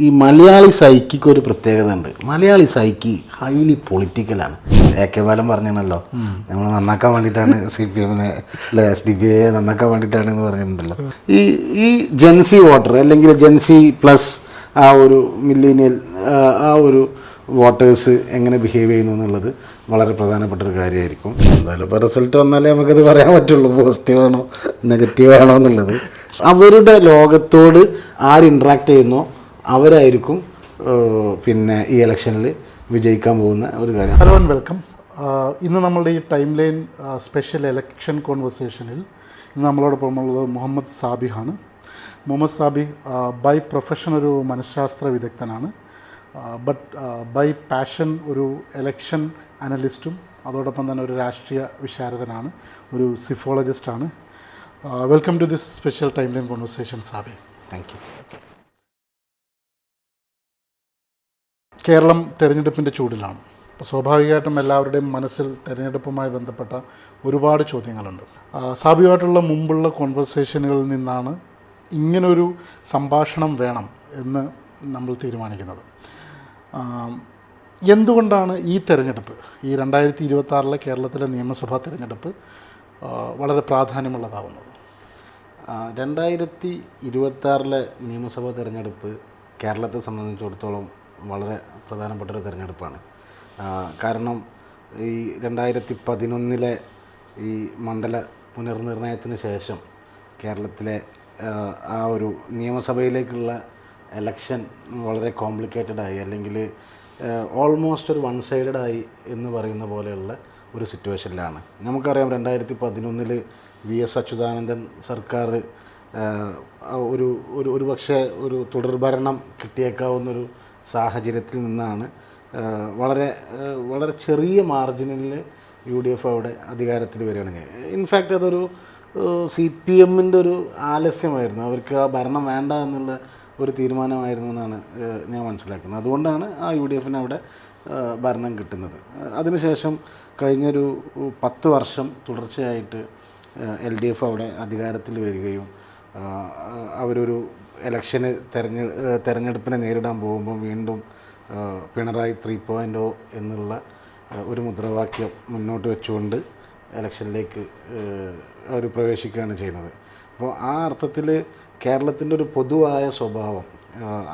ഈ മലയാളി സൈക്കിക്ക് ഒരു പ്രത്യേകത ഉണ്ട്. മലയാളി സൈക്കി ഹൈലി പൊളിറ്റിക്കലാണ്. AK ബാലൻ പറഞ്ഞല്ലോ, നമ്മൾ നന്നാക്കാൻ വേണ്ടിയിട്ടാണ് CPM SDPI നന്നാക്കാൻ വേണ്ടിയിട്ടാണ് എന്ന് പറഞ്ഞിട്ടുണ്ടല്ലോ. ഈ ജെൻസി വോട്ടർ അല്ലെങ്കിൽ ജെൻസി പ്ലസ് ആ ഒരു മില്ലേനിയൽ ആ ഒരു വോട്ടേഴ്സ് എങ്ങനെ ബിഹേവ് ചെയ്യുന്നു എന്നുള്ളത് വളരെ പ്രധാനപ്പെട്ടൊരു കാര്യമായിരിക്കും. എന്തായാലും ഇപ്പോൾ റിസൾട്ട് വന്നാലേ നമുക്കത് പറയാൻ പറ്റുള്ളൂ, പോസിറ്റീവാണോ നെഗറ്റീവാണോ എന്നുള്ളത്. അവരുടെ ലോകത്തോട് ആര് ഇൻട്രാക്ട് ചെയ്യുന്നോ അവരായിരിക്കും പിന്നെ ഈ ഇലക്ഷനിൽ വിജയിക്കാൻ പോകുന്ന ഒരു കാര്യം. Hello and welcome. ഇന്ന് നമ്മളുടെ ഈ ടൈം ലൈൻ സ്പെഷ്യൽ ഇലക്ഷൻ കോൺവെർസേഷനിൽ ഇന്ന് നമ്മളോടൊപ്പം ഉള്ളത് മുഹമ്മദ് സാബിഹാണ്. മുഹമ്മദ് സാബിഹ് ബൈ പ്രൊഫഷൻ ഒരു മനഃശാസ്ത്ര വിദഗ്ധനാണ്, ബട്ട് ബൈ പാഷൻ ഒരു ഇലക്ഷൻ അനലിസ്റ്റും അതോടൊപ്പം തന്നെ ഒരു രാഷ്ട്രീയ വിശാരദനാണ്, ഒരു സിഫോളജിസ്റ്റാണ്. Welcome to this special time line conversation Sabi. Thank you. Keralam തെരഞ്ഞെടുപ്പിൻ്റെ ചൂടിലാണ്. അപ്പോൾ സ്വാഭാവികമായിട്ടും എല്ലാവരുടെയും മനസ്സിൽ തെരഞ്ഞെടുപ്പുമായി ബന്ധപ്പെട്ട ഒരുപാട് ചോദ്യങ്ങളുണ്ട്. സാബിയുമായിട്ടുള്ള മുമ്പുള്ള കോൺവെർസേഷനുകളിൽ നിന്നാണ് ഇങ്ങനൊരു സംഭാഷണം വേണം എന്ന് നമ്മൾ തീരുമാനിക്കുന്നത്. എന്തുകൊണ്ടാണ് ഈ തെരഞ്ഞെടുപ്പ്, ഈ 2026 കേരളത്തിലെ നിയമസഭാ തെരഞ്ഞെടുപ്പ് വളരെ പ്രാധാന്യമുള്ളതാവുന്നത്? 2026 നിയമസഭാ തെരഞ്ഞെടുപ്പ് കേരളത്തെ സംബന്ധിച്ചിടത്തോളം വളരെ പ്രധാനപ്പെട്ടൊരു തെരഞ്ഞെടുപ്പാണ്. കാരണം ഈ 2011 ഈ മണ്ഡല പുനർനിർണയത്തിന് ശേഷം കേരളത്തിലെ ആ ഒരു നിയമസഭയിലേക്കുള്ള എലക്ഷൻ വളരെ കോംപ്ലിക്കേറ്റഡായി, അല്ലെങ്കിൽ ഓൾമോസ്റ്റ് ഒരു വൺ സൈഡഡായി എന്ന് പറയുന്ന പോലെയുള്ള ഒരു സിറ്റുവേഷനിലാണ്. നമുക്കറിയാം 2011 VS അച്യുതാനന്ദൻ സർക്കാർ ഒരു പക്ഷേ ഒരു തുടർഭരണം കിട്ടിയേക്കാവുന്നൊരു സാഹചര്യത്തിൽ നിന്നാണ് വളരെ ചെറിയ മാർജിനിൽ UDF അവിടെ അധികാരത്തിൽ വരികയാണെങ്കിൽ. ഇൻഫാക്റ്റ് അതൊരു CPMൻ്റെ ഒരു ആലസ്യമായിരുന്നു, അവർക്ക് ആ ഭരണം വേണ്ട എന്നുള്ള ഒരു തീരുമാനമായിരുന്നു എന്നാണ് ഞാൻ മനസ്സിലാക്കുന്നത്. അതുകൊണ്ടാണ് ആ UDFന് അവിടെ ഭരണം കിട്ടുന്നത്. അതിനുശേഷം കഴിഞ്ഞൊരു 10 വർഷം തുടർച്ചയായിട്ട് LDF അവിടെ അധികാരത്തിൽ വരികയും അവരൊരു ഇലക്ഷന് തെരഞ്ഞെടുപ്പിനെ നേരിടാൻ പോകുമ്പോൾ വീണ്ടും പിണറായി 3.0 എന്നുള്ള ഒരു മുദ്രാവാക്യം മുന്നോട്ട് വെച്ചുകൊണ്ട് ഇലക്ഷനിലേക്ക് അവർ പ്രവേശിക്കുകയാണ് ചെയ്യുന്നത്. അപ്പോൾ ആ അർത്ഥത്തിൽ കേരളത്തിൻ്റെ ഒരു പൊതുവായ സ്വഭാവം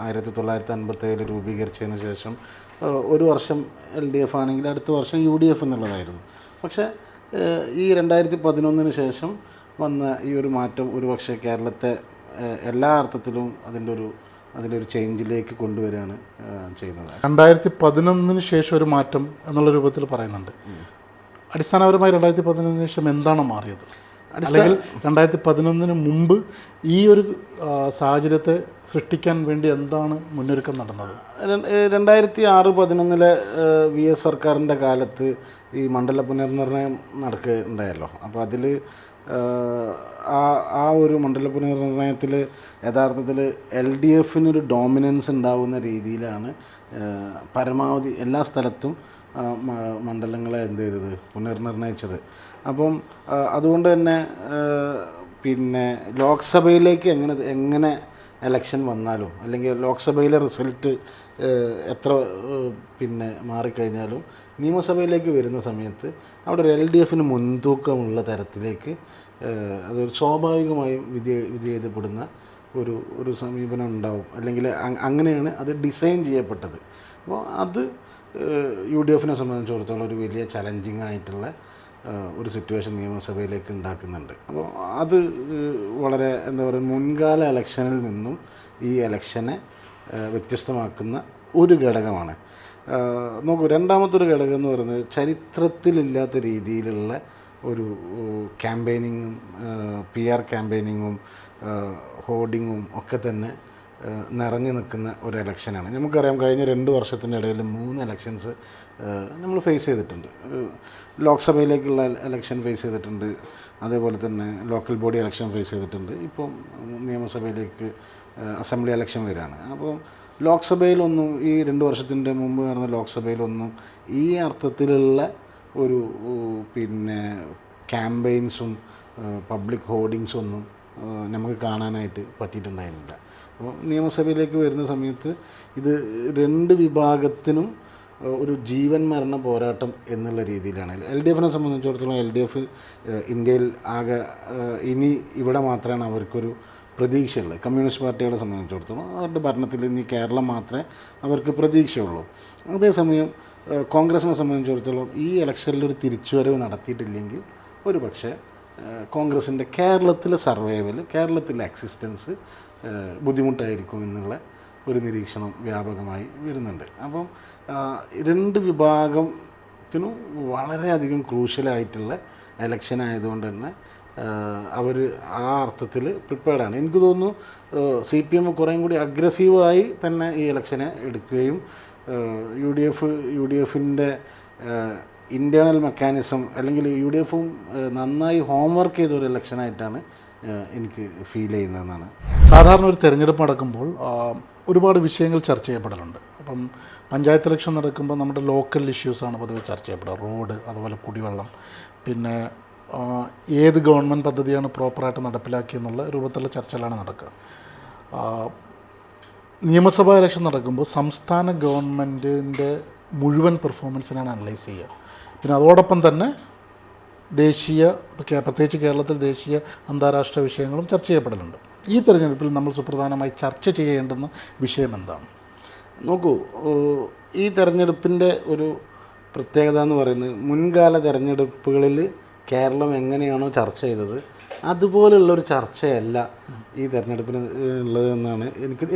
1957 രൂപീകരിച്ചതിന് ശേഷം ഒരു വർഷം LDF ആണെങ്കിൽ അടുത്ത വർഷം UDF എന്നുള്ളതായിരുന്നു. പക്ഷേ ഈ 2011 ശേഷം വന്ന ഈ ഒരു മാറ്റം ഒരു പക്ഷേ കേരളത്തെ എല്ലാ അർത്ഥത്തിലും അതിൻ്റെ ഒരു ചേഞ്ചിലേക്ക് കൊണ്ടുവരികയാണ് ചെയ്യുന്നത്. 2011 ശേഷം ഒരു മാറ്റം എന്നുള്ള രൂപത്തിൽ പറയുന്നുണ്ട്. അടിസ്ഥാനപരമായി 2011 ശേഷം എന്താണ് മാറിയത്? അല്ലെങ്കിൽ 2011 മുമ്പ് ഈ ഒരു സാഹചര്യത്തെ സൃഷ്ടിക്കാൻ വേണ്ടി എന്താണ് മുന്നൊരുക്കം നടന്നത്? 2006-11 VS സർക്കാരിൻ്റെ കാലത്ത് ഈ മണ്ഡല പുനർനിർണയം നടക്കുകയുണ്ടായല്ലോ. അപ്പോൾ അതിൽ ആ ഒരു മണ്ഡല പുനർനിർണയത്തിൽ യഥാർത്ഥത്തിൽ LDFനൊരു ഡോമിനൻസ് ഉണ്ടാവുന്ന രീതിയിലാണ് പരമാവധി എല്ലാ സ്ഥലത്തും മണ്ഡലങ്ങളെ എന്ത് ചെയ്തത്, പുനർനിർണയിച്ചത്. അപ്പം അതുകൊണ്ട് തന്നെ പിന്നെ ലോക്സഭയിലേക്ക് എങ്ങനെ എലക്ഷൻ വന്നാലും, അല്ലെങ്കിൽ ലോക്സഭയിലെ റിസൾട്ട് എത്ര പിന്നെ മാറിക്കഴിഞ്ഞാലും നിയമസഭയിലേക്ക് വരുന്ന സമയത്ത് അവിടെ ഒരു LDFന് മുൻതൂക്കമുള്ള തരത്തിലേക്ക് അതൊരു സ്വാഭാവികമായും വിധേയപ്പെടുന്ന ഒരു സമീപനം ഉണ്ടാവും, അല്ലെങ്കിൽ അങ്ങനെയാണ് അത് ഡിസൈൻ ചെയ്യപ്പെട്ടത്. അപ്പോൾ അത് UDFനെ സംബന്ധിച്ചിടത്തോളം ഒരു വലിയ ചലഞ്ചിങ് ആയിട്ടുള്ള ഒരു സിറ്റുവേഷൻ നിയമസഭയിലേക്ക് ഉണ്ടാക്കുന്നുണ്ട്. അപ്പോൾ അത് വളരെ എന്താ പറയുക, മുൻകാല ഇലക്ഷനിൽ നിന്നും ഈ ഇലക്ഷനെ വ്യത്യസ്തമാക്കുന്ന ഒരു ഘടകമാണ്. നോക്കൂ, രണ്ടാമത്തൊരു ഘടകം എന്ന് പറയുന്നത് ചരിത്രത്തിലില്ലാത്ത രീതിയിലുള്ള ഒരു ക്യാമ്പയിനിങ്ങും PR ക്യാമ്പയിനിങ്ങും ഹോർഡിങ്ങും ഒക്കെ തന്നെ നിറഞ്ഞു നിൽക്കുന്ന ഒരു ഇലക്ഷനാണ്. നമുക്കറിയാം കഴിഞ്ഞ 2 വർഷത്തിൻ്റെ ഇടയിൽ 3 ഇലക്ഷൻസ് നമ്മൾ ഫേസ് ചെയ്തിട്ടുണ്ട്. ലോക്സഭയിലേക്കുള്ള ഇലക്ഷൻ ഫേസ് ചെയ്തിട്ടുണ്ട്, അതേപോലെ തന്നെ ലോക്കൽ ബോഡി ഇലക്ഷൻ ഫേസ് ചെയ്തിട്ടുണ്ട്. ഇപ്പം നിയമസഭയിലേക്ക് അസംബ്ലി ഇലക്ഷൻ വരികയാണ്. അപ്പോൾ ലോക്സഭയിലൊന്നും ഈ 2 വർഷത്തിൻ്റെ മുമ്പ് നടന്ന ലോക്സഭയിലൊന്നും ഈ അർത്ഥത്തിലുള്ള ഒരു പിന്നെ ക്യാമ്പയിൻസും പബ്ലിക് ഹോർഡിങ്സൊന്നും നമുക്ക് കാണാനായിട്ട് പറ്റിയിട്ടുണ്ടായിരുന്നില്ല. അപ്പോൾ നിയമസഭയിലേക്ക് വരുന്ന സമയത്ത് ഇത് രണ്ട് വിഭാഗത്തിനും ഒരു ജീവൻ മരണ പോരാട്ടം എന്നുള്ള രീതിയിലാണ്. LDFനെ സംബന്ധിച്ചിടത്തോളം LDF ഇന്ത്യയിൽ ആകെ ഇനി ഇവിടെ മാത്രമാണ് അവർക്കൊരു പ്രതീക്ഷയുള്ളത്. കമ്മ്യൂണിസ്റ്റ് പാർട്ടികളെ സംബന്ധിച്ചിടത്തോളം അവരുടെ ഭരണത്തിൽ ഇനി കേരളം മാത്രമേ അവർക്ക് പ്രതീക്ഷയുള്ളൂ. അതേസമയം കോൺഗ്രസിനെ സംബന്ധിച്ചിടത്തോളം ഈ ഇലക്ഷനിലൊരു തിരിച്ചുവരവ് നടത്തിയിട്ടില്ലെങ്കിൽ ഒരു പക്ഷേ കോൺഗ്രസിൻ്റെ കേരളത്തിലെ സർവൈവൽ, കേരളത്തിലെ എക്സിസ്റ്റൻസ് ബുദ്ധിമുട്ടായിരിക്കും എന്നുള്ള ഒരു നിരീക്ഷണം വ്യാപകമായി വരുന്നുണ്ട്. അപ്പം രണ്ട് വിഭാഗത്തിനും വളരെയധികം ക്രൂഷ്യലായിട്ടുള്ള ഇലക്ഷൻ ആയതുകൊണ്ട് തന്നെ അവർ ആ അർത്ഥത്തിൽ പ്രിപ്പയർഡാണ്. എനിക്ക് തോന്നുന്നു CPM കുറേയും കൂടി അഗ്രസീവായി തന്നെ ഈ ഇലക്ഷനെ എടുക്കുകയും UDFിൻ്റെ ഇൻറ്റേർണൽ മെക്കാനിസം അല്ലെങ്കിൽ UDFും നന്നായി ഹോംവർക്ക് ചെയ്തൊരു ഇലക്ഷനായിട്ടാണ് എനിക്ക് ഫീൽ ചെയ്യുന്നതെന്നാണ്. സാധാരണ ഒരു തിരഞ്ഞെടുപ്പ് നടക്കുമ്പോൾ ഒരുപാട് വിഷയങ്ങൾ ചർച്ച ചെയ്യപ്പെടലുണ്ട്. അപ്പം പഞ്ചായത്ത് ഇലക്ഷൻ നടക്കുമ്പോൾ നമ്മുടെ ലോക്കൽ ഇഷ്യൂസാണ് പൊതുവെ ചർച്ച ചെയ്യപ്പെടുക. റോഡ്, അതുപോലെ കുടിവെള്ളം, പിന്നെ ഏത് ഗവൺമെൻറ് പദ്ധതിയാണ് പ്രോപ്പറായിട്ട് നടപ്പിലാക്കിയെന്നുള്ള രൂപത്തിലുള്ള ചർച്ചകളാണ് നടക്കുക. നിയമസഭാ ഇലക്ഷൻ നടക്കുമ്പോൾ സംസ്ഥാന ഗവൺമെൻറ്റിൻ്റെ മുഴുവൻ പെർഫോമൻസിനാണ് അനലൈസ് ചെയ്യുക. പിന്നെ അതോടൊപ്പം തന്നെ ദേശീയ, പ്രത്യേകിച്ച് കേരളത്തിൽ ദേശീയ അന്താരാഷ്ട്ര വിഷയങ്ങളും ചർച്ച ചെയ്യപ്പെടലുണ്ട്. ഈ തെരഞ്ഞെടുപ്പിൽ നമ്മൾ സുപ്രധാനമായി ചർച്ച ചെയ്യേണ്ടുന്ന വിഷയം എന്താണ്? നോക്കൂ, ഈ തെരഞ്ഞെടുപ്പിൻ്റെ ഒരു പ്രത്യേകത എന്ന് പറയുന്നത് മുൻകാല തെരഞ്ഞെടുപ്പുകളിൽ കേരളം എങ്ങനെയാണോ ചർച്ച ചെയ്തത് അതുപോലുള്ളൊരു ചർച്ചയല്ല ഈ തെരഞ്ഞെടുപ്പിന് ഉള്ളതെന്നാണ്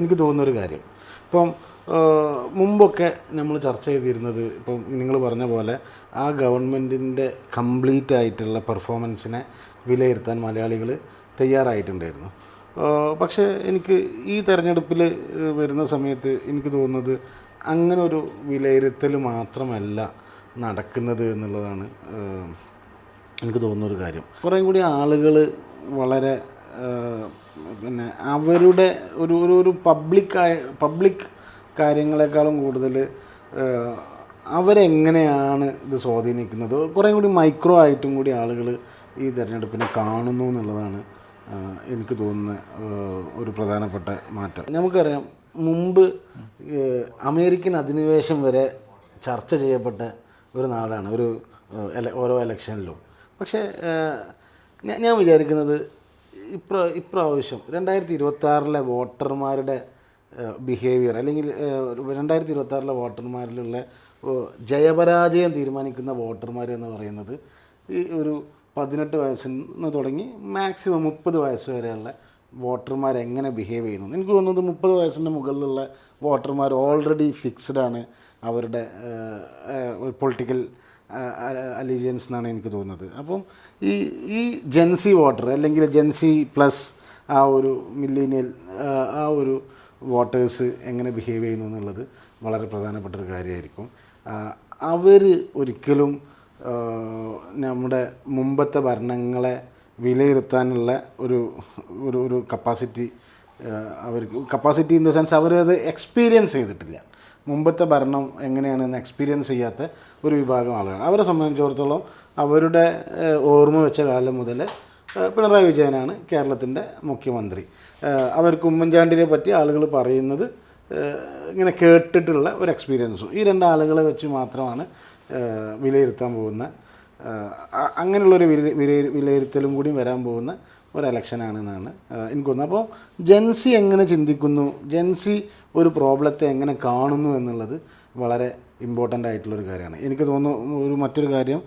എനിക്ക് തോന്നുന്നൊരു കാര്യം. ഇപ്പം മുമ്പൊക്കെ നമ്മൾ ചർച്ച ചെയ്തിരുന്നത്, ഇപ്പം നിങ്ങൾ പറഞ്ഞ പോലെ ആ ഗവൺമെൻറ്റിൻ്റെ കംപ്ലീറ്റ് ആയിട്ടുള്ള പെർഫോമൻസിനെ വിലയിരുത്താൻ മലയാളികൾ തയ്യാറായിട്ടുണ്ടായിരുന്നു. പക്ഷേ എനിക്ക് ഈ തെരഞ്ഞെടുപ്പിൽ വരുന്ന സമയത്ത് എനിക്ക് തോന്നുന്നത് അങ്ങനെ ഒരു വിലയിരുത്തൽ മാത്രമല്ല നടക്കുന്നത് എന്നുള്ളതാണ് എനിക്ക് തോന്നുന്നൊരു കാര്യം. കുറേ കൂടി ആളുകൾ വളരെ പിന്നെ അവരുടെ ഒരു പബ്ലിക് കാര്യങ്ങളെക്കാളും കൂടുതൽ അവരെങ്ങനെയാണ് ഇത് സ്വാധീനിക്കുന്നത്, കുറേ കൂടി മൈക്രോ ആയിട്ടും കൂടി ആളുകൾ ഈ തെരഞ്ഞെടുപ്പിനെ കാണുന്നു എന്നുള്ളതാണ് എനിക്ക് തോന്നുന്ന ഒരു പ്രധാനപ്പെട്ട മാറ്റം. നമുക്കറിയാം, മുമ്പ് അമേരിക്കൻ അധിനിവേശം വരെ ചർച്ച ചെയ്യപ്പെട്ട ഒരു നാടാണ് ഓരോ ഇലക്ഷനിലും. പക്ഷേ ഞാൻ വിചാരിക്കുന്നത് ഇപ്രാവശ്യം 2026 വോട്ടർമാരുടെ ബിഹേവിയർ, അല്ലെങ്കിൽ 2026 വോട്ടർമാരിലുള്ള ജയപരാജയം തീരുമാനിക്കുന്ന വോട്ടർമാർ എന്ന് പറയുന്നത് ഈ ഒരു 18 വയസ്സിൽ നിന്ന് തുടങ്ങി മാക്സിമം 30 വയസ്സ് വരെയുള്ള വോട്ടർമാർ എങ്ങനെ ബിഹേവ് ചെയ്യുന്നു. എനിക്ക് തോന്നുന്നത് 30 വയസ്സിൻ്റെ മുകളിലുള്ള വോട്ടർമാർ ഓൾറെഡി ഫിക്സ്ഡാണ് അവരുടെ പൊളിറ്റിക്കൽ അലീജിയൻസ് എന്നാണ് എനിക്ക് തോന്നുന്നത്. അപ്പം ഈ ജെൻസി വോട്ടർ അല്ലെങ്കിൽ ജെൻസി പ്ലസ് ആ ഒരു മില്ലേനിയൽ ആ ഒരു വോട്ടേഴ്സ് എങ്ങനെ ബിഹേവ് ചെയ്യുന്നു എന്നുള്ളത് വളരെ പ്രധാനപ്പെട്ടൊരു കാര്യമായിരിക്കും. അവർ ഒരിക്കലും നമ്മുടെ മുമ്പത്തെ ഭരണങ്ങളെ വിലയിരുത്താനുള്ള ഒരു കപ്പാസിറ്റി ഇൻ ദ സെൻസ് അവരത് എക്സ്പീരിയൻസ് ചെയ്തിട്ടില്ല. മുമ്പത്തെ ഭരണം എങ്ങനെയാണെന്ന് എക്സ്പീരിയൻസ് ചെയ്യാത്ത ഒരു വിഭാഗം ആളുകൾ. അവരെ സംബന്ധിച്ചിടത്തോളം അവരുടെ ഓർമ്മ വെച്ച കാലം മുതൽ പിണറായി വിജയനാണ് കേരളത്തിൻ്റെ മുഖ്യമന്ത്രി. അവർക്ക് ഉമ്മൻചാണ്ടിനെ പറ്റി ആളുകൾ പറയുന്നത് ഇങ്ങനെ കേട്ടിട്ടുള്ള ഒരു എക്സ്പീരിയൻസും ഈ രണ്ടാളുകളെ വെച്ച് മാത്രമാണ് വിലയിരുത്താൻ പോകുന്ന, അങ്ങനെയുള്ളൊരു വിലയിരുത്തലും കൂടി വരാൻ പോകുന്ന ഒരു ഇലക്ഷനാണെന്നാണ് എനിക്ക് തോന്നുന്നത്. അപ്പോൾ ജെൻസി എങ്ങനെ ചിന്തിക്കുന്നു, ജെൻസി ഒരു പ്രോബ്ലത്തെ എങ്ങനെ കാണുന്നു എന്നുള്ളത് വളരെ ഇമ്പോർട്ടൻ്റ് ആയിട്ടുള്ളൊരു കാര്യമാണ്. എനിക്ക് തോന്നുന്നു മറ്റൊരു കാര്യം,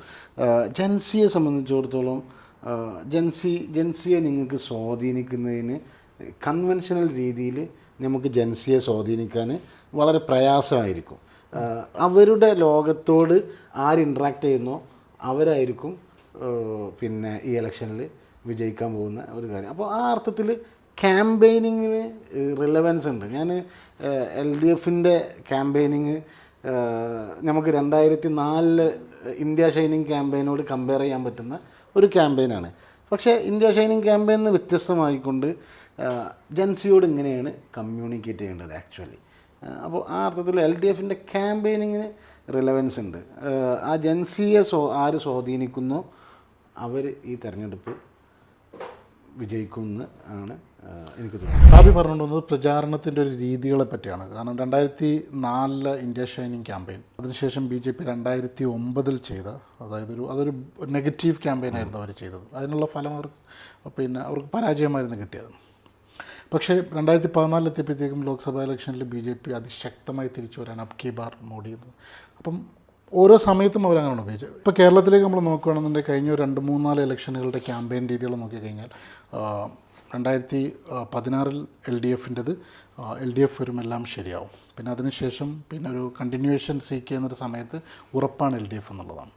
ജെൻസിയെ സംബന്ധിച്ചിടത്തോളം ജെൻസിയെ നിങ്ങൾക്ക് സ്വാധീനിക്കുന്നതിന് കൺവെൻഷണൽ രീതിയിൽ നമുക്ക് ജെൻസിയെ സ്വാധീനിക്കാൻ വളരെ പ്രയാസമായിരിക്കും. അവരുടെ ലോകത്തോട് ആര് ഇൻട്രാക്ട് ചെയ്യുന്നോ അവരായിരിക്കും പിന്നെ ഈ ഇലക്ഷനിൽ വിജയിക്കാൻ പോകുന്ന ഒരു കാര്യം. അപ്പോൾ ആ അർത്ഥത്തിൽ ക്യാമ്പയിനിങ്ങിന് റിലവൻസ് ഉണ്ട്. ഞാൻ LDFിൻ്റെ ക്യാമ്പയിനിങ് നമുക്ക് 2004 ഇന്ത്യ ഷൈനിങ് ക്യാമ്പയിനോട് കമ്പയർ ചെയ്യാൻ പറ്റുന്ന ഒരു ക്യാമ്പയിനാണ്. പക്ഷേ ഇന്ത്യ ഷൈനിങ് ക്യാമ്പയിനിൽ നിന്ന് വ്യത്യസ്തമായിക്കൊണ്ട് ജെൻസിയോട് ഇങ്ങനെയാണ് കമ്മ്യൂണിക്കേറ്റ് ചെയ്യേണ്ടത് ആക്ച്വലി. അപ്പോൾ ആ അർത്ഥത്തിൽ LDFിൻ്റെ ക്യാമ്പയിനിങ്ങിന് റിലവൻസ് ഉണ്ട്. ആ ജെൻസിയെ ആര് സ്വാധീനിക്കുന്നോ അവർ ഈ തെരഞ്ഞെടുപ്പ് വിജയിക്കുമെന്ന് ആണ് എനിക്ക് തോന്നുന്നത്. സാബി പറഞ്ഞുകൊണ്ടുവന്നത് പ്രചാരണത്തിൻ്റെ ഒരു രീതികളെ പറ്റിയാണ്. കാരണം 2004 ഇന്ത്യ ഷൈനിങ് ക്യാമ്പയിൻ, അതിനുശേഷം BJP 2009 ചെയ്ത, അതൊരു നെഗറ്റീവ് ക്യാമ്പയിനായിരുന്നു അവർ ചെയ്തത്. അതിനുള്ള ഫലം അവർക്ക് പരാജയമായിരുന്നു കിട്ടിയത്. പക്ഷേ 2014 എത്തിയപ്പോഴത്തേക്കും ലോക്സഭാ ഇലക്ഷനിൽ BJP അതിശക്തമായി തിരിച്ചു വരാൻ അബ് കി ബാർ മോഡി. അപ്പം ഓരോ സമയത്തും അവരങ്ങനെ ഉപയോഗിച്ചത്. ഇപ്പോൾ കേരളത്തിലേക്ക് നമ്മൾ നോക്കുകയാണെന്നുണ്ടെങ്കിൽ കഴിഞ്ഞ 2-3-4 ഇലക്ഷനുകളുടെ ക്യാമ്പയിൻ രീതികൾ നോക്കിക്കഴിഞ്ഞാൽ 2016 LDFൻ്റെത് LDF വരും എല്ലാം ശരിയാവും. പിന്നെ അതിനുശേഷം ഒരു കണ്ടിന്യൂവേഷൻ സീക്ക് ചെയ്യുന്നൊരു സമയത്ത് ഉറപ്പാണ് LDF എന്നുള്ളതാണ്.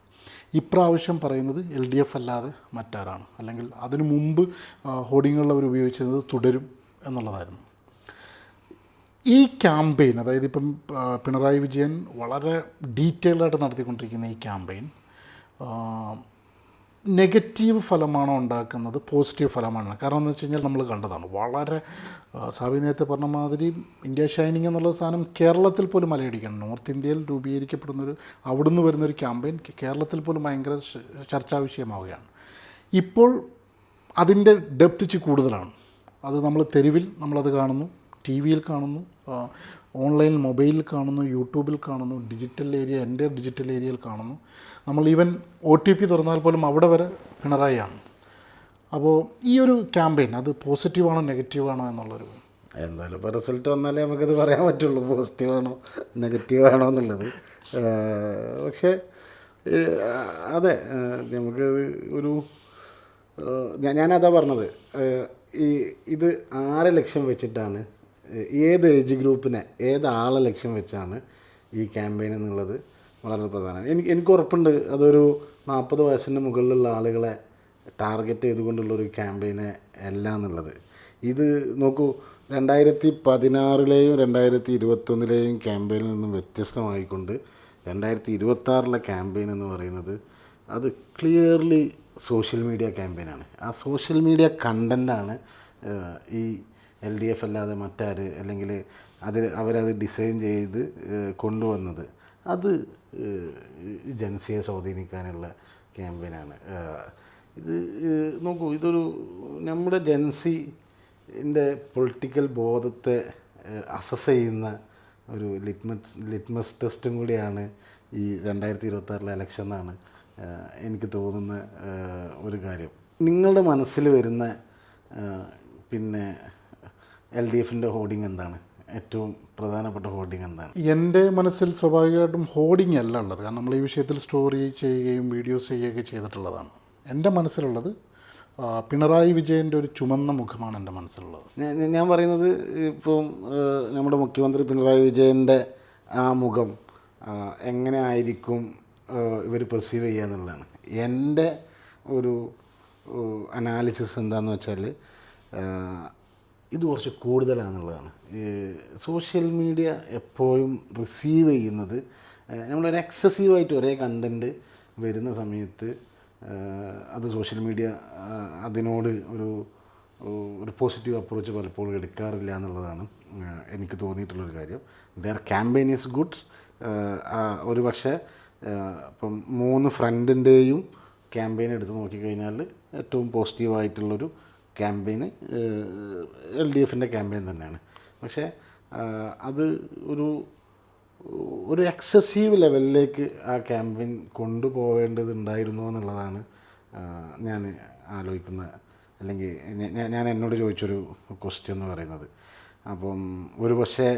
ഇപ്രാവശ്യം പറയുന്നത് LDF അല്ലാതെ മറ്റാരാണ്, അല്ലെങ്കിൽ അതിനു മുമ്പ് ഹോർഡിങ്ങുകൾ അവർ ഉപയോഗിച്ചത് തുടരും എന്നുള്ളതായിരുന്നു. ഈ ക്യാമ്പയിൻ, അതായത് ഇപ്പം പിണറായി വിജയൻ വളരെ ഡീറ്റെയിൽഡായിട്ട് നടത്തിക്കൊണ്ടിരിക്കുന്ന ഈ ക്യാമ്പയിൻ നെഗറ്റീവ് ഫലമാണോ ഉണ്ടാക്കുന്നത്, പോസിറ്റീവ് ഫലമാണ്? കാരണം എന്ന് വെച്ച് കഴിഞ്ഞാൽ നമ്മൾ കണ്ടതാണ്, വളരെ സാബി നേരത്തെ പറഞ്ഞ മാതിരി ഇന്ത്യ ഷൈനിങ് എന്നുള്ള സാധനം കേരളത്തിൽ പോലും അലയടിക്കണം. നോർത്ത് ഇന്ത്യയിൽ രൂപീകരിക്കപ്പെടുന്നൊരു, അവിടുന്ന് വരുന്നൊരു ക്യാമ്പയിൻ കേരളത്തിൽ പോലും ഭയങ്കര ചർച്ചാ വിഷയമാവുകയാണ്. ഇപ്പോൾ അതിൻ്റെ ഡെപ്ത് ഇച്ചിരി കൂടുതലാണ്. അത് നമ്മൾ തെരുവിൽ നമ്മളത് കാണുന്നു, TV യിൽ കാണുന്നു, ഓൺലൈൻ മൊബൈലിൽ കാണുന്നു, യൂട്യൂബിൽ കാണുന്നു, ഡിജിറ്റൽ ഏരിയ, എൻ്റെ ഡിജിറ്റൽ ഏരിയയിൽ കാണുന്നു. നമ്മൾ ഈവൻ OTP തുറന്നാൽ പോലും അവിടെ വരെ പിണറായിയാണ്. അപ്പോൾ ഈ ഒരു ക്യാമ്പയിൻ അത് പോസിറ്റീവാണോ നെഗറ്റീവാണോ എന്നുള്ളൊരു, എന്തായാലും ഇപ്പോൾ റിസൾട്ട് വന്നാലേ നമുക്കത് പറയാൻ പറ്റുള്ളൂ പോസിറ്റീവാണോ നെഗറ്റീവാണോ എന്നുള്ളത്. പക്ഷേ അതെ, നമുക്കത് ഒരു ഞാനതാ പറഞ്ഞത്, ഇത് 6 ലക്ഷം വെച്ചിട്ടാണ്, ഏത് ഏജ് ഗ്രൂപ്പിനെ, ഏതാളെ ലക്ഷ്യം വെച്ചാണ് ഈ ക്യാമ്പയിൻ എന്നുള്ളത് വളരെ പ്രധാനമാണ്. എനിക്ക് ഉറപ്പുണ്ട് അതൊരു 40 വയസ്സിന് മുകളിലുള്ള ആളുകളെ ടാർഗറ്റ് ചെയ്തുകൊണ്ടുള്ളൊരു ക്യാമ്പയിന് അല്ല എന്നുള്ളത്. ഇത് നോക്കൂ, 2016 2021 ക്യാമ്പയിനിൽ നിന്നും വ്യത്യസ്തമായിക്കൊണ്ട് 2026 ക്യാമ്പയിൻ എന്ന് പറയുന്നത് അത് ക്ലിയർലി സോഷ്യൽ മീഡിയ ക്യാമ്പയിനാണ്. ആ സോഷ്യൽ മീഡിയ കണ്ടൻ്റാണ് ഈ LDF അല്ലാതെ മറ്റാര്, അല്ലെങ്കിൽ അവരത് ഡിസൈൻ ചെയ്ത് കൊണ്ടുവന്നത്. അത് ജൻസിയെ സ്വാധീനിക്കാനുള്ള ക്യാമ്പയിനാണ്. ഇത് നോക്കൂ, ഇതൊരു നമ്മുടെ ജൻസിൻ്റെ പൊളിറ്റിക്കൽ ബോധത്തെ അസസ് ചെയ്യുന്ന ഒരു ലിറ്റ്മസ് ടെസ്റ്റും കൂടിയാണ് ഈ 2026 ഇലക്ഷൻ എന്നാണ് എനിക്ക് തോന്നുന്ന ഒരു കാര്യം. നിങ്ങളുടെ മനസ്സിൽ വരുന്ന പിന്നെ LDFൻ്റെ ഹോർഡിങ് എന്താണ്? ഏറ്റവും പ്രധാനപ്പെട്ട ഹോർഡിങ് എന്താണ്? എൻ്റെ മനസ്സിൽ സ്വാഭാവികമായിട്ടും ഹോർഡിങ് അല്ല ഉള്ളത്. കാരണം നമ്മൾ ഈ വിഷയത്തിൽ സ്റ്റോറി ചെയ്യുകയും വീഡിയോസ് ചെയ്യുകയൊക്കെ ചെയ്തിട്ടുള്ളതാണ്. എൻ്റെ മനസ്സിലുള്ളത് പിണറായി വിജയൻ്റെ ഒരു ചുമന്ന മുഖമാണ് എൻ്റെ മനസ്സിലുള്ളത്. ഞാൻ പറയുന്നത് ഇപ്പം നമ്മുടെ മുഖ്യമന്ത്രി പിണറായി വിജയൻ്റെ ആ മുഖം എങ്ങനെ ആയിരിക്കും ഇവർ പെർസീവ് ചെയ്യുക എന്നുള്ളതാണ്. എൻ്റെ ഒരു അനാലിസിസ് എന്താണെന്ന് വെച്ചാൽ ഇത് കുറച്ച് കൂടുതലാണെന്നുള്ളതാണ്. സോഷ്യൽ മീഡിയ എപ്പോഴും റിസീവ് ചെയ്യുന്നത്, നമ്മളൊരു എക്സസീവായിട്ട് ഒരേ കണ്ടൻറ്റ് വരുന്ന സമയത്ത് അത് സോഷ്യൽ മീഡിയ അതിനോട് ഒരു പോസിറ്റീവ് അപ്രോച്ച് പലപ്പോഴും എടുക്കാറില്ല എന്നുള്ളതാണ് എനിക്ക് തോന്നിയിട്ടുള്ളൊരു കാര്യം. There campaign is good. ഒരു പക്ഷേ ഇപ്പം 3 ഫ്രണ്ടിൻ്റെയും ക്യാമ്പയിൻ എടുത്ത് നോക്കിക്കഴിഞ്ഞാൽ ഏറ്റവും പോസിറ്റീവായിട്ടുള്ളൊരു ക്യാമ്പയിന് LDFൻ്റെ ക്യാമ്പയിൻ തന്നെയാണ്. പക്ഷേ അത് ഒരു എക്സസീവ് ലെവലിലേക്ക് ആ ക്യാമ്പയിൻ കൊണ്ടുപോകേണ്ടതുണ്ടായിരുന്നു എന്നുള്ളതാണ് ഞാൻ ആലോചിക്കുന്ന, അല്ലെങ്കിൽ ഞാൻ എന്നോട് ചോദിച്ചൊരു ക്വസ്റ്റ്യൻ എന്ന് പറയുന്നത്. അപ്പം ഒരു പക്ഷേ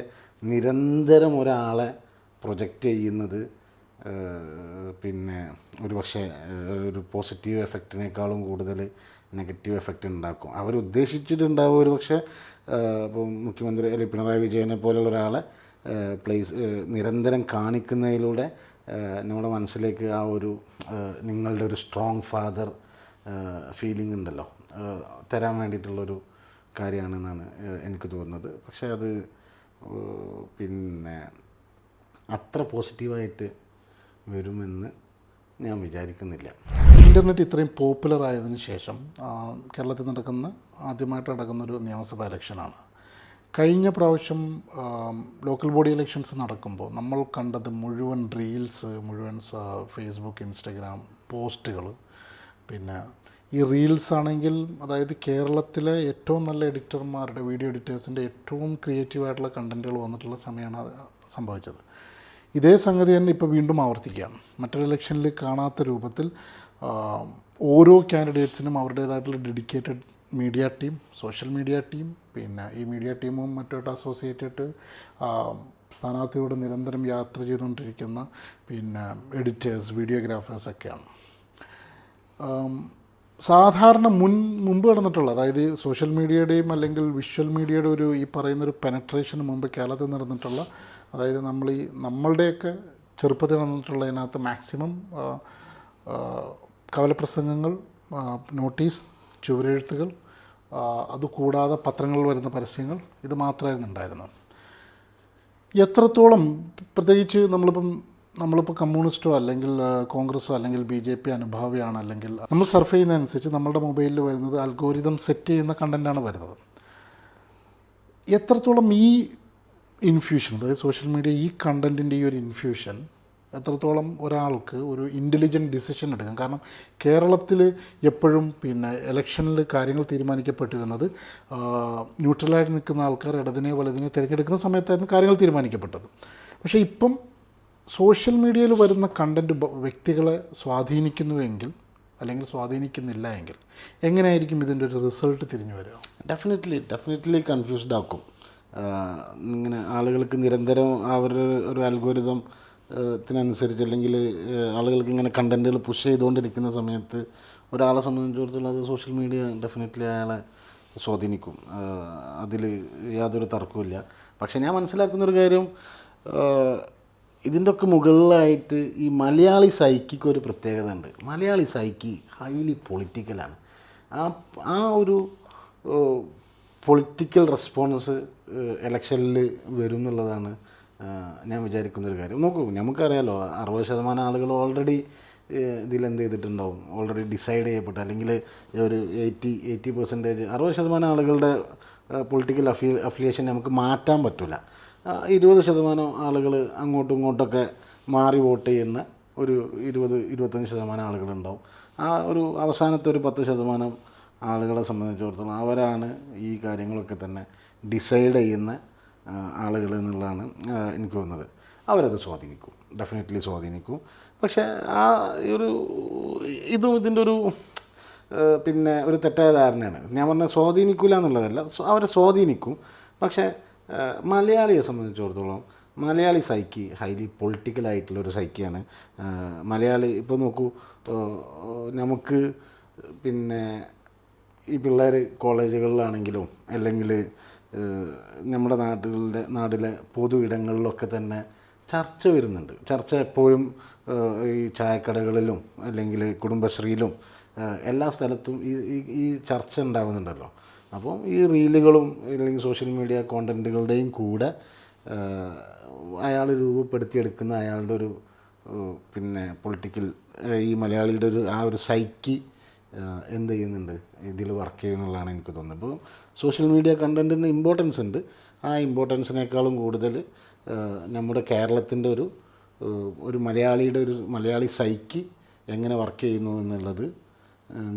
നിരന്തരം ഒരാളെ പ്രൊജക്റ്റ് ചെയ്യുന്നത് പിന്നെ ഒരു പക്ഷേ ഒരു പോസിറ്റീവ് എഫക്റ്റിനേക്കാളും കൂടുതൽ നെഗറ്റീവ് എഫക്റ്റ് ഉണ്ടാക്കും. അവരുദ്ദേശിച്ചിട്ടുണ്ടാവും ഒരു പക്ഷേ ഇപ്പം മുഖ്യമന്ത്രി അല്ലെങ്കിൽ പിണറായി വിജയനെ പോലുള്ള ഒരാളെ നിരന്തരം കാണിക്കുന്നതിലൂടെ നമ്മുടെ മനസ്സിലേക്ക് ആ ഒരു നിങ്ങളുടെ ഒരു സ്ട്രോങ് ഫാദർ ഫീലിംഗ് ഉണ്ടല്ലോ, തരാൻ വേണ്ടിയിട്ടുള്ളൊരു കാര്യമാണെന്നാണ് എനിക്ക് തോന്നുന്നത്. പക്ഷേ അത് പിന്നെ അത്ര പോസിറ്റീവായിട്ട് വരുമെന്ന് ഞാൻ വിചാരിക്കുന്നില്ല. ഇൻ്റർനെറ്റ് ഇത്രയും പോപ്പുലർ ആയതിനു ശേഷം കേരളത്തിൽ ആദ്യമായിട്ട് നടക്കുന്നൊരു നിയമസഭാ ഇലക്ഷനാണ്. കഴിഞ്ഞ പ്രാവശ്യം ലോക്കൽ ബോഡി ഇലക്ഷൻസ് നടക്കുമ്പോൾ നമ്മൾ കണ്ടത് മുഴുവൻ റീൽസ്, മുഴുവൻ ഫേസ്ബുക്ക്, ഇൻസ്റ്റഗ്രാം പോസ്റ്റുകൾ, പിന്നെ ഈ റീൽസ് ആണെങ്കിൽ അതായത് കേരളത്തിലെ ഏറ്റവും നല്ല എഡിറ്റർമാരുടെ വീഡിയോ എഡിറ്റേഴ്സിൻ്റെ ഏറ്റവും ക്രിയേറ്റീവായിട്ടുള്ള കണ്ടൻറ്റുകൾ വന്നിട്ടുള്ള സമയമാണ് അത് സംഭവിച്ചത്. ഇതേ സംഗതി തന്നെ ഇപ്പോൾ വീണ്ടും ആവർത്തിക്കുകയാണ്. മറ്റൊരു ഇലക്ഷനിൽ കാണാത്ത രൂപത്തിൽ ഓരോ കാൻഡിഡേറ്റ്സിനും അവരുടേതായിട്ടുള്ള dedicated media team, social media team, പിന്നെ ഈ മീഡിയ ടീമും മറ്റോട്ട് അസോസിയേറ്റഡ് സ്ഥാനാർത്ഥിയോട് നിരന്തരം യാത്ര ചെയ്തുകൊണ്ടിരിക്കുന്ന പിന്നെ എഡിറ്റേഴ്സ്, വീഡിയോഗ്രാഫേഴ്സൊക്കെയാണ്. സാധാരണ മുമ്പ് നടന്നിട്ടുള്ള, അതായത് സോഷ്യൽ മീഡിയയുടെയും അല്ലെങ്കിൽ വിഷ്വൽ മീഡിയയുടെ ഒരു ഈ പറയുന്നൊരു പെനട്രേഷന് മുമ്പ് കേരളത്തിൽ നടന്നിട്ടുള്ള, അതായത് നമ്മളുടെയൊക്കെ ചെറുപ്പത്തിൽ നടന്നിട്ടുള്ളതിനകത്ത് മാക്സിമം കവലപ്രസംഗങ്ങൾ, നോട്ടീസ്, ചുവരെഴുത്തുകൾ, അതുകൂടാതെ പത്രങ്ങളിൽ വരുന്ന പരസ്യങ്ങൾ, ഇത് മാത്രമായിരുന്നു ഉണ്ടായിരുന്നത്. എത്രത്തോളം പ്രത്യേകിച്ച് നമ്മളിപ്പോൾ കമ്മ്യൂണിസ്റ്റോ അല്ലെങ്കിൽ കോൺഗ്രസ്സോ അല്ലെങ്കിൽ BJP അനുഭാവിയാണ്, അല്ലെങ്കിൽ നമ്മൾ സർഫ് ചെയ്യുന്നതനുസരിച്ച് നമ്മളുടെ മൊബൈലിൽ വരുന്നത് അൽഗോരിതം സെറ്റ് ചെയ്യുന്ന കണ്ടൻറ്റാണ് വരുന്നത്. എത്രത്തോളം ഈ ഇൻഫ്യൂഷൻ, അതായത് സോഷ്യൽ മീഡിയ ഈ കണ്ടൻറ്റിൻ്റെ ഈ ഒരു ഇൻഫ്യൂഷൻ എത്രത്തോളം ഒരാൾക്ക് ഒരു ഇൻ്റലിജൻറ്റ് ഡിസിഷൻ എടുക്കാം? കാരണം കേരളത്തിൽ എപ്പോഴും പിന്നെ ഇലക്ഷനിൽ കാര്യങ്ങൾ തീരുമാനിക്കപ്പെട്ടിരുന്നത് ന്യൂട്രലായിട്ട് നിൽക്കുന്ന ആൾക്കാർ ഇടതിനെ വലതിനെ തിരഞ്ഞെടുക്കുന്ന സമയത്തായിരുന്നു കാര്യങ്ങൾ തീരുമാനിക്കപ്പെട്ടത്. പക്ഷേ ഇപ്പം സോഷ്യൽ മീഡിയയിൽ വരുന്ന കണ്ടൻറ്റ് വ്യക്തികളെ സ്വാധീനിക്കുന്നുവെങ്കിൽ അല്ലെങ്കിൽ സ്വാധീനിക്കുന്നില്ല എങ്കിൽ എങ്ങനെയായിരിക്കും ഇതിൻ്റെ ഒരു റിസൾട്ട് തിരിഞ്ഞു വരിക? ഡെഫിനറ്റ്ലി കൺഫ്യൂസ്ഡ് ആക്കും. ഇങ്ങനെ ആളുകൾക്ക് നിരന്തരം അവരുടെ ഒരു അൽഗോരിതം ത്തിനനുസരിച്ച് അല്ലെങ്കിൽ ആളുകൾക്ക് ഇങ്ങനെ കണ്ടൻറ്റുകൾ പുഷ് ചെയ്തുകൊണ്ടിരിക്കുന്ന സമയത്ത് ഒരാളെ സംബന്ധിച്ചിടത്തോളം അത് സോഷ്യൽ മീഡിയ ഡെഫിനറ്റ്ലി അയാളെ സ്വാധീനിക്കും. അതിൽ യാതൊരു തർക്കവുമില്ല. പക്ഷേ ഞാൻ മനസ്സിലാക്കുന്നൊരു കാര്യം, ഇതിൻ്റെ ഒക്കെ മുകളിലായിട്ട് ഈ മലയാളി സൈക്കിക്ക് ഒരു പ്രത്യേകത ഉണ്ട്. മലയാളി സൈക്കി ഹൈലി പൊളിറ്റിക്കലാണ്. ആ ഒരു പൊളിറ്റിക്കൽ റെസ്പോൺസ് ഇലക്ഷനിൽ വരും എന്നുള്ളതാണ് ഞാൻ വിചാരിക്കുന്നൊരു കാര്യം. നോക്കൂ, നമുക്കറിയാലോ 60% ആളുകൾ ഓൾറെഡി ഇതിലെന്ത് ചെയ്തിട്ടുണ്ടാവും, ഓൾറെഡി ഡിസൈഡ് ചെയ്യപ്പെട്ടു. അല്ലെങ്കിൽ ഒരു 80% 60% ആളുകളുടെ പൊളിറ്റിക്കൽ അഫിലിയേഷൻ നമുക്ക് മാറ്റാൻ പറ്റില്ല. 20% ആളുകൾ അങ്ങോട്ടും ഇങ്ങോട്ടൊക്കെ മാറി വോട്ട് ചെയ്യുന്ന ഒരു 20-25% ആളുകളുണ്ടാവും. ആ ഒരു അവസാനത്തെ ഒരു 10% ആളുകളെ സംബന്ധിച്ചിടത്തോളം അവരാണ് ഈ കാര്യങ്ങളൊക്കെ തന്നെ ഡിസൈഡ് ചെയ്യുന്ന ആളുകൾ എന്നുള്ളതാണ് എനിക്ക് തോന്നുന്നത്. അവരത് സ്വാധീനിക്കും, ഡെഫിനറ്റ്ലി സ്വാധീനിക്കും. പക്ഷേ ഇതിൻ്റെ ഒരു പിന്നെ ഒരു തെറ്റായ ധാരണയാണ്. ഞാൻ പറഞ്ഞ സ്വാധീനിക്കില്ല എന്നുള്ളതല്ല, അവരെ സ്വാധീനിക്കും. പക്ഷേ മലയാളിയെ സംബന്ധിച്ചിടത്തോളം മലയാളി സൈക്കി ഹൈലി പൊളിറ്റിക്കലായിട്ടുള്ളൊരു സൈക്കിയാണ്. മലയാളി ഇപ്പോൾ നോക്കൂ, നമുക്ക് പിന്നെ ഈ പിള്ളേർ കോളേജുകളിലാണെങ്കിലും അല്ലെങ്കിൽ നമ്മുടെ നാട്ടിലെ പൊതു ഇടങ്ങളിലൊക്കെ തന്നെ ചർച്ച വരുന്നുണ്ട്. ചർച്ച എപ്പോഴും ഈ ചായക്കടകളിലും അല്ലെങ്കിൽ കുടുംബശ്രീയിലും എല്ലാ സ്ഥലത്തും ഈ ചർച്ച ഉണ്ടാകുന്നുണ്ടല്ലോ. അപ്പം ഈ റീലുകളും അല്ലെങ്കിൽ സോഷ്യൽ മീഡിയ കോണ്ടൻറ്റുകളുടെയും കൂടെ അയാൾ രൂപപ്പെടുത്തിയെടുക്കുന്ന അയാളുടെ ഒരു പിന്നെ പൊളിറ്റിക്കൽ ഈ മലയാളിയുടെ ആ ഒരു സൈക്കി എന്ത് ചെയ്യുന്നുണ്ട്, ഇതിൽ വർക്ക് ചെയ്യുന്നുള്ളതാണ് എനിക്ക് തോന്നുന്നത്. ഇപ്പോൾ സോഷ്യൽ മീഡിയ കണ്ടൻറ്റിന് ഇമ്പോർട്ടൻസ് ഉണ്ട്. ആ ഇമ്പോർട്ടൻസിനേക്കാളും കൂടുതൽ നമ്മുടെ കേരളത്തിൻ്റെ ഒരു മലയാളി സൈക്കി എങ്ങനെ വർക്ക് ചെയ്യുന്നു എന്നുള്ളത്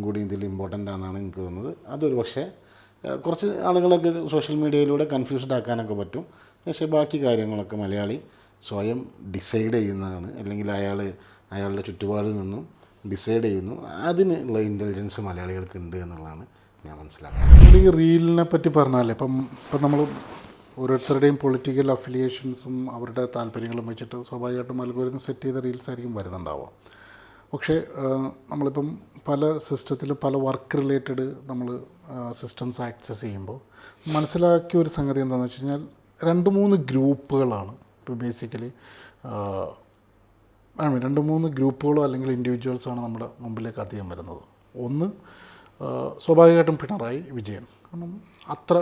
കൂടി ഇതിൽ ഇമ്പോർട്ടൻ്റ് ആണെന്നാണ് എനിക്ക് തോന്നുന്നത്. അതൊരു പക്ഷേ കുറച്ച് ആളുകളൊക്കെ സോഷ്യൽ മീഡിയയിലൂടെ കൺഫ്യൂസ്ഡ് ആക്കാനൊക്കെ പറ്റും. പക്ഷേ ബാക്കി കാര്യങ്ങളൊക്കെ മലയാളി സ്വയം ഡിസൈഡ് ചെയ്യുന്നതാണ്, അല്ലെങ്കിൽ അയാളുടെ ചുറ്റുപാടിൽ നിന്നും ഡിസൈഡ് ചെയ്യുന്നു. അതിനുള്ള ഇൻ്റലിജൻസ് മലയാളികൾക്ക് ഉണ്ട് എന്നുള്ളതാണ് ഞാൻ മനസ്സിലാക്കുന്നത്. ഈ റീലിനെ പറ്റി പറഞ്ഞാലേ ഇപ്പം നമ്മൾ ഓരോരുത്തരുടെയും പൊളിറ്റിക്കൽ അഫിലിയേഷൻസും അവരുടെ താല്പര്യങ്ങളും വെച്ചിട്ട് സ്വാഭാവികമായിട്ടും അൽഗോരിതം സെറ്റ് ചെയ്ത റീൽസ് ആയിരിക്കും വരുന്നുണ്ടാവുക. പക്ഷേ നമ്മളിപ്പം പല സിസ്റ്റത്തിലും പല വർക്ക് റിലേറ്റഡ് നമ്മൾ സിസ്റ്റംസ് ആക്സസ് ചെയ്യുമ്പോൾ മനസ്സിലാക്കിയ ഒരു സംഗതി എന്താണെന്ന് വെച്ച് കഴിഞ്ഞാൽ 2-3 ഗ്രൂപ്പുകളാണ് ഇപ്പോൾ ബേസിക്കലി 2-3 ഗ്രൂപ്പുകളോ അല്ലെങ്കിൽ ഇൻഡിവിജ്വൽസാണ് നമ്മുടെ മുമ്പിലേക്ക് അധികം വരുന്നത്. ഒന്ന് സ്വാഭാവികമായിട്ടും പിണറായി വിജയൻ, കാരണം അത്ര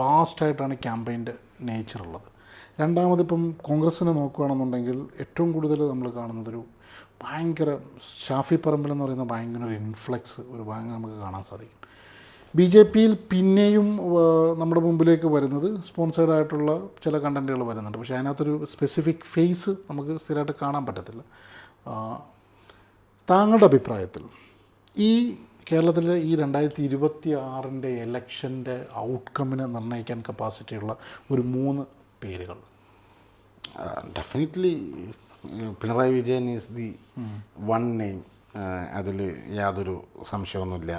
വാസ്റ്റായിട്ടാണ് ക്യാമ്പയിൻ്റെ നേച്ചറുള്ളത്. രണ്ടാമതിപ്പം കോൺഗ്രസ്സിനെ നോക്കുകയാണെന്നുണ്ടെങ്കിൽ ഏറ്റവും കൂടുതൽ നമ്മൾ കാണുന്നതൊരു ഭയങ്കര ഷാഫി പറമ്പിലെന്ന് പറയുന്ന ഭയങ്കര ഒരു ഇൻഫ്ലക്സ് ഒരു ഭയങ്കര നമുക്ക് കാണാൻ സാധിക്കും. BJPയിൽ പിന്നെയും നമ്മുടെ മുമ്പിലേക്ക് വരുന്നത് സ്പോൺസേഡ് ആയിട്ടുള്ള ചില കണ്ടൻറ്റുകൾ വരുന്നുണ്ട്. പക്ഷേ അതിനകത്തൊരു സ്പെസിഫിക് ഫേസ് നമുക്ക് സ്ഥിരമായിട്ട് കാണാൻ പറ്റത്തില്ല. താങ്കളുടെ അഭിപ്രായത്തിൽ ഈ കേരളത്തിലെ ഈ 2026 എലക്ഷൻ്റെ ഔട്ട്കമ്മിനെ നിർണ്ണയിക്കാൻ കപ്പാസിറ്റിയുള്ള ഒരു 3 പേരുകൾ? Definitely Pinarayi Vijayan is the one name, അതിൽ യാതൊരു സംശയമൊന്നുമില്ല.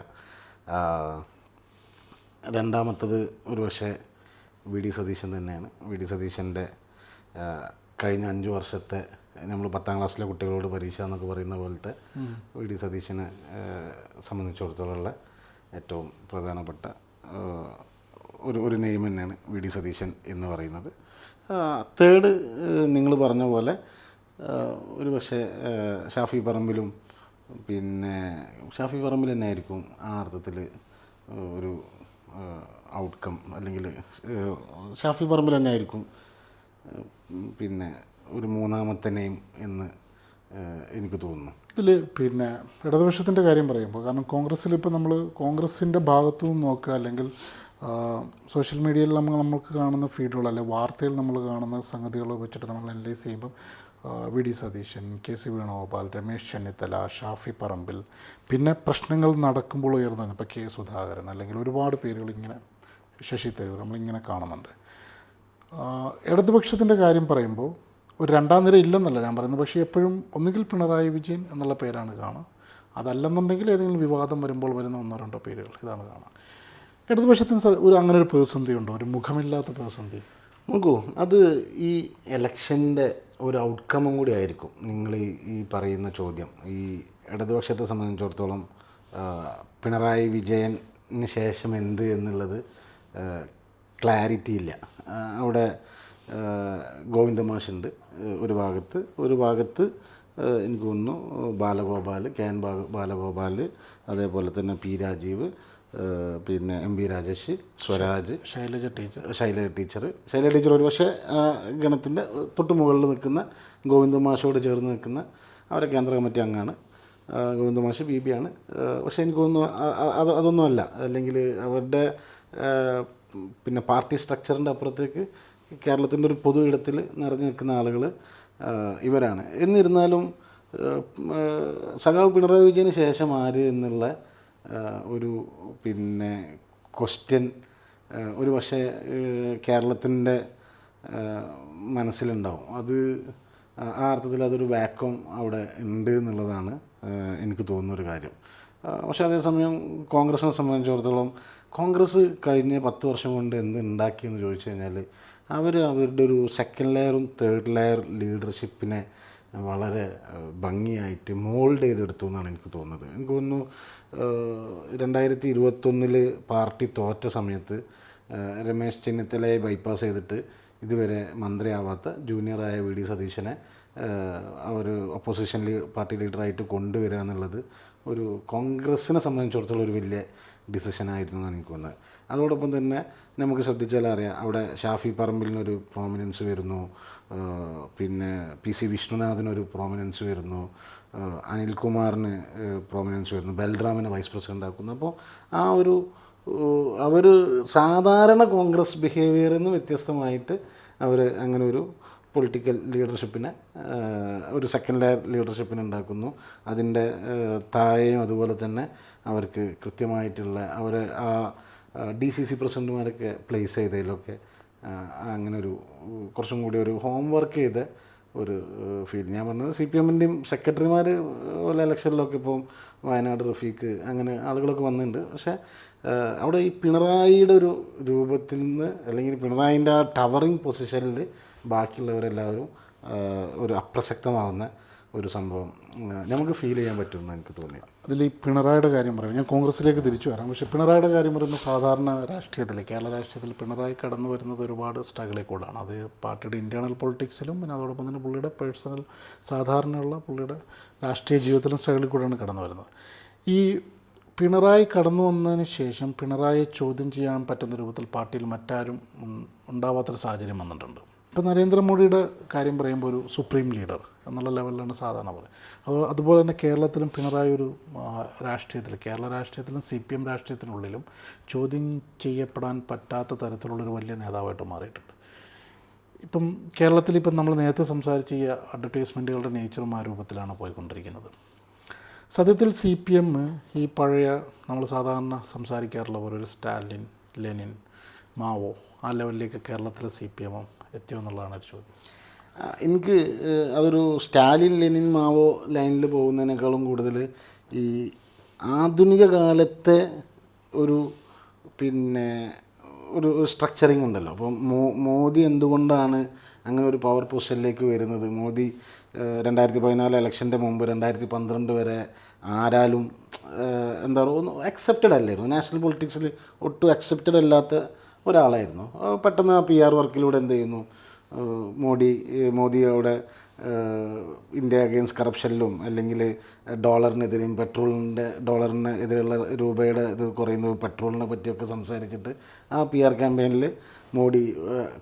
രണ്ടാമത്തത് ഒരു പക്ഷേ വി ഡി സതീശൻ തന്നെയാണ്. വി ഡി സതീശൻ്റെ കഴിഞ്ഞ 5 വർഷത്തെ നമ്മൾ 10ാം ക്ലാസ്സിലെ കുട്ടികളോട് പരീക്ഷ എന്നൊക്കെ പറയുന്ന പോലത്തെ വി ഡി സതീശനെ സംബന്ധിച്ചിടത്തോളമുള്ള ഏറ്റവും പ്രധാനപ്പെട്ട ഒരു നെയിം തന്നെയാണ് വി ഡി സതീശൻ എന്ന് പറയുന്നത്. തേർഡ് നിങ്ങൾ പറഞ്ഞ പോലെ ഒരു പക്ഷേ ഷാഫി പറമ്പിലും, പിന്നെ ഷാഫി പറമ്പിൽ തന്നെ ആയിരിക്കും ആ അർത്ഥത്തിൽ ഒരു ഔട്ട്കം, അല്ലെങ്കിൽ ഷാഫി പറമ്പിൽ തന്നെ ആയിരിക്കും പിന്നെ ഒരു 3ാമത്തെ നെയിം എന്ന് എനിക്ക് തോന്നുന്നു. ഇതിൽ പിന്നെ ഇടതുപക്ഷത്തിൻ്റെ കാര്യം പറയുമ്പോൾ, കാരണം കോൺഗ്രസ്സിൽ ഇപ്പോൾ നമ്മൾ കോൺഗ്രസിൻ്റെ ഭാഗത്തു നിന്ന് നോക്കുക, അല്ലെങ്കിൽ സോഷ്യൽ മീഡിയയിൽ നമുക്ക് കാണുന്ന ഫീഡുകൾ, അല്ലെങ്കിൽ വാർത്തയിൽ നമ്മൾ കാണുന്ന സംഗതികൾ വെച്ചിട്ട് നമ്മൾ അനലൈസ് ചെയ്യുമ്പം V D Satheesan, K C Venugopal, Ramesh Chennithala, Shafi Parambil, പിന്നെ പ്രശ്നങ്ങൾ നടക്കുമ്പോൾ ഉയർന്നു വന്നു ഇപ്പോൾ കെ സുധാകരൻ, അല്ലെങ്കിൽ ഒരുപാട് പേരുകൾ ഇങ്ങനെ, ശശി തരൂർ, നമ്മളിങ്ങനെ കാണുന്നുണ്ട്. ഇടതുപക്ഷത്തിൻ്റെ കാര്യം പറയുമ്പോൾ ഒരു 2ാം നിര ഇല്ലെന്നല്ല ഞാൻ പറയുന്നത്, പക്ഷേ എപ്പോഴും ഒന്നുകിൽ പിണറായി വിജയൻ എന്നുള്ള പേരാണ് കാണുക, അതല്ലെന്നുണ്ടെങ്കിൽ ഏതെങ്കിലും വിവാദം വരുമ്പോൾ വരുന്ന 1-2 പേരുകൾ, ഇതാണ് കാണുക. ഇടതുപക്ഷത്തിന് അങ്ങനെ ഒരു പ്രതിസന്ധി ഉണ്ടോ, ഒരു മുഖമില്ലാത്ത പ്രതിസന്ധി? നോക്കൂ, അത് ഈ എലക്ഷൻ്റെ ഒരു ഔട്ട്കമ്മും കൂടി ആയിരിക്കും നിങ്ങൾ ഈ പറയുന്ന ചോദ്യം. ഈ ഇടതുപക്ഷത്തെ സംബന്ധിച്ചിടത്തോളം പിണറായി വിജയന് ശേഷം എന്ത് എന്നുള്ളത് ക്ലാരിറ്റി ഇല്ല. അവിടെ ഗോവിന്ദമാഷുണ്ട് ഒരു ഭാഗത്ത് എനിക്ക് തോന്നുന്നു ബാലഗോപാൽ, ബാലഗോപാൽ, അതേപോലെ തന്നെ പി രാജീവ്, പിന്നെ M P Rajesh, Swaraj, Shailaja teacher ഒരു പക്ഷേ ഗണത്തിൻ്റെ തൊട്ട് മുകളിൽ നിൽക്കുന്ന ഗോവിന്ദമാഷോട് ചേർന്ന് നിൽക്കുന്ന അവരെ കേന്ദ്ര കമ്മിറ്റി അംഗമാണ്. ഗോവിന്ദമാഷ് BB ആണ്. പക്ഷേ എനിക്ക് തോന്നുന്നു അതൊന്നുമല്ല, അല്ലെങ്കിൽ അവരുടെ പിന്നെ പാർട്ടി സ്ട്രക്ചറിൻ്റെ അപ്പുറത്തേക്ക് കേരളത്തിൻ്റെ ഒരു പൊതു ഇടത്തിൽ നിറഞ്ഞു നിൽക്കുന്ന ആളുകൾ ഇവരാണ്. എന്നിരുന്നാലും സഖാവ് പിണറായി വിജയന് ശേഷം ആര് എന്നുള്ള ഒരു പിന്നെ ക്വസ്റ്റ്യൻ ഒരു പക്ഷേ കേരളത്തിൻ്റെ മനസ്സിലുണ്ടാവും. അത് ആ അർത്ഥത്തിൽ അതൊരു വാക്വം അവിടെ ഉണ്ട് എന്നുള്ളതാണ് എനിക്ക് തോന്നുന്നൊരു കാര്യം. പക്ഷേ അതേസമയം കോൺഗ്രസിനെ സംബന്ധിച്ചിടത്തോളം കോൺഗ്രസ് കഴിഞ്ഞ 10 വർഷം കൊണ്ട് എന്ത് ഉണ്ടാക്കിയെന്ന് ചോദിച്ചു കഴിഞ്ഞാൽ അവരുടെ ഒരു സെക്കൻഡ് ലെയറും തേർഡ് ലെയർ ലീഡർഷിപ്പിനെ വളരെ ഭംഗിയായിട്ട് മോൾഡ് ചെയ്തെടുത്തു എന്നാണ് എനിക്ക് തോന്നുന്നത്. എനിക്ക് തോന്നുന്നു 2021 പാർട്ടി തോറ്റ സമയത്ത് രമേശ് ചെന്നിത്തലയെ ബൈപ്പാസ് ചെയ്തിട്ട് ഇതുവരെ മന്ത്രിയാവാത്ത ജൂനിയറായ വി ഡി സതീശനെ അവർ ഒപ്പോസിഷൻ പാർട്ടി ലീഡറായിട്ട് കൊണ്ടുവരിക എന്നുള്ളത് ഒരു കോൺഗ്രസിനെ സംബന്ധിച്ചിടത്തോളം ഒരു വലിയ ഡിസിഷനായിരുന്നു എന്നാണ് എനിക്ക് തോന്നുന്നത്. അതോടൊപ്പം തന്നെ നമുക്ക് ശ്രദ്ധിച്ചാൽ അറിയാം, അവിടെ ഷാഫി പറമ്പിലിനൊരു പ്രോമിനൻസ് വരുന്നു, പിന്നെ PC വിഷ്ണുനാഥിനൊരു പ്രോമിനൻസ് വരുന്നു, അനിൽകുമാറിന് പ്രോമിനൻസ് വരുന്നു, ബൽറാമിനെ വൈസ് പ്രസിഡൻ്റ് ആക്കുന്നു. അപ്പോൾ ആ ഒരു അവർ സാധാരണ കോൺഗ്രസ് ബിഹേവിയറിൽ നിന്ന് വ്യത്യസ്തമായിട്ട് അവർ അങ്ങനെ ഒരു പൊളിറ്റിക്കൽ ലീഡർഷിപ്പിനെ ഒരു സെക്കൻഡ് ലെയർ ലീഡർഷിപ്പിനെ ഉണ്ടാക്കുന്നു. അതിൻ്റെ താഴെയും അതുപോലെ തന്നെ അവർക്ക് കൃത്യമായിട്ടുള്ള അവർ ആ DCC പ്രസിഡന്റുമാരൊക്കെ പ്ലേസ് ചെയ്തതിലൊക്കെ അങ്ങനെ ഒരു കുറച്ചും കൂടി ഒരു ഹോംവർക്ക് ചെയ്ത ഒരു ഫീൽ. ഞാൻ പറഞ്ഞത് CPM-ൻ്റെയും സെക്രട്ടറിമാർ പോലെ ഇലക്ഷനിലൊക്കെ ഇപ്പം വയനാട് റഫീഖ് അങ്ങനെ ആളുകളൊക്കെ വന്നിട്ടുണ്ട്. പക്ഷേ അവിടെ ഈ പിണറായിയുടെ ഒരു രൂപത്തിൽ നിന്ന്, അല്ലെങ്കിൽ പിണറായിൻ്റെ ആ ടവറിങ് പൊസിഷനിൽ ബാക്കിയുള്ളവരെല്ലാവരും ഒരു അപ്രസക്തമാവുന്ന ഒരു സംഭവം നമുക്ക് ഫീൽ ചെയ്യാൻ പറ്റുമെന്ന് എനിക്ക് തോന്നി. അതിൽ ഈ പിണറായിയുടെ കാര്യം പറയും, ഞാൻ കോൺഗ്രസിലേക്ക് തിരിച്ചു വരാം. പക്ഷേ പിണറായിയുടെ കാര്യം പറയുമ്പോൾ സാധാരണ രാഷ്ട്രീയത്തിൽ, കേരള രാഷ്ട്രീയത്തിൽ പിണറായി കടന്നു വരുന്നത് ഒരുപാട് സ്ട്രഗിളിൽ കൂടാണ്. അത് പാർട്ടിയുടെ ഇൻറ്റേർണൽ പൊളിറ്റിക്സിലും പിന്നെ അതോടൊപ്പം തന്നെ പുള്ളിയുടെ പേഴ്സണൽ സാധാരണയുള്ള പുള്ളിയുടെ രാഷ്ട്രീയ ജീവിതത്തിലും സ്ട്രഗിളിൽ കൂടെയാണ് കടന്നു വരുന്നത്. ഈ പിണറായി കടന്നു വന്നതിന് ശേഷം പിണറായിയെ ചോദ്യം ചെയ്യാൻ പറ്റുന്ന രൂപത്തിൽ പാർട്ടിയിൽ മറ്റാരും ഉണ്ടാവാത്തൊരു സാഹചര്യം വന്നിട്ടുണ്ട്. ഇപ്പോൾ നരേന്ദ്രമോദിയുടെ കാര്യം പറയുമ്പോൾ ഒരു സുപ്രീം ലീഡർ എന്നുള്ള ലെവലിലാണ് സാധാരണ പറയുന്നത്. അതുപോലെ തന്നെ കേരളത്തിലും പിണറായി ഒരു രാഷ്ട്രീയത്തിൽ, കേരള രാഷ്ട്രീയത്തിലും CPM രാഷ്ട്രീയത്തിനുള്ളിലും ചോദ്യം ചെയ്യപ്പെടാൻ പറ്റാത്ത തരത്തിലുള്ളൊരു വലിയ നേതാവായിട്ട് മാറിയിട്ടുണ്ട്. ഇപ്പം കേരളത്തിൽ നമ്മൾ നേരത്തെ സംസാരിച്ച ഈ അഡ്വർടൈസ്മെൻറ്റുകളുടെ നേച്ചറും ആ രൂപത്തിലാണ് പോയിക്കൊണ്ടിരിക്കുന്നത്. സത്യത്തിൽ CPM ഈ പഴയ നമ്മൾ സാധാരണ സംസാരിക്കാറുള്ള പോലെ ഒരു സ്റ്റാലിൻ, ലെനിൻ, മാവോ ആ ലെവലിലേക്ക് കേരളത്തിലെ CPM എത്തിയോ എന്നുള്ളതാണ് ഒരു ചോദ്യം. എനിക്ക് അതൊരു സ്റ്റാലിൻ, ലെനിൻ, മാവോ ലൈനിൽ പോകുന്നതിനേക്കാളും കൂടുതൽ ഈ ആധുനിക കാലത്തെ ഒരു പിന്നെ ഒരു സ്ട്രക്ചറിങ് ഉണ്ടല്ലോ. അപ്പം മോദി എന്തുകൊണ്ടാണ് അങ്ങനെ ഒരു പവർ പൊസിഷനിലേക്ക് വരുന്നത്? മോദി 2014 ഇലക്ഷൻ്റെ മുമ്പ് 2012 വരെ ആരാലും എന്താ പറയുക ഒന്നും അക്സെപ്റ്റഡ് അല്ലായിരുന്നു. നാഷണൽ പൊളിറ്റിക്സിൽ ഒട്ടും അക്സെപ്റ്റഡ് അല്ലാത്ത ഒരാളായിരുന്നു. പെട്ടെന്ന് ആ PR വർക്കിലൂടെ എന്ത് ചെയ്യുന്നു, മോദി അവിടെ ഇന്ത്യ അഗെയിൻസ്റ്റ് കറപ്ഷനിലും അല്ലെങ്കിൽ ഡോളറിനെതിരെയും ഡോളറിന് എതിരെയുള്ള രൂപയുടെ ഇത് കുറയുന്നു, പെട്രോളിനെ പറ്റിയൊക്കെ സംസാരിച്ചിട്ട് ആ PR ക്യാമ്പയിനിൽ മോദി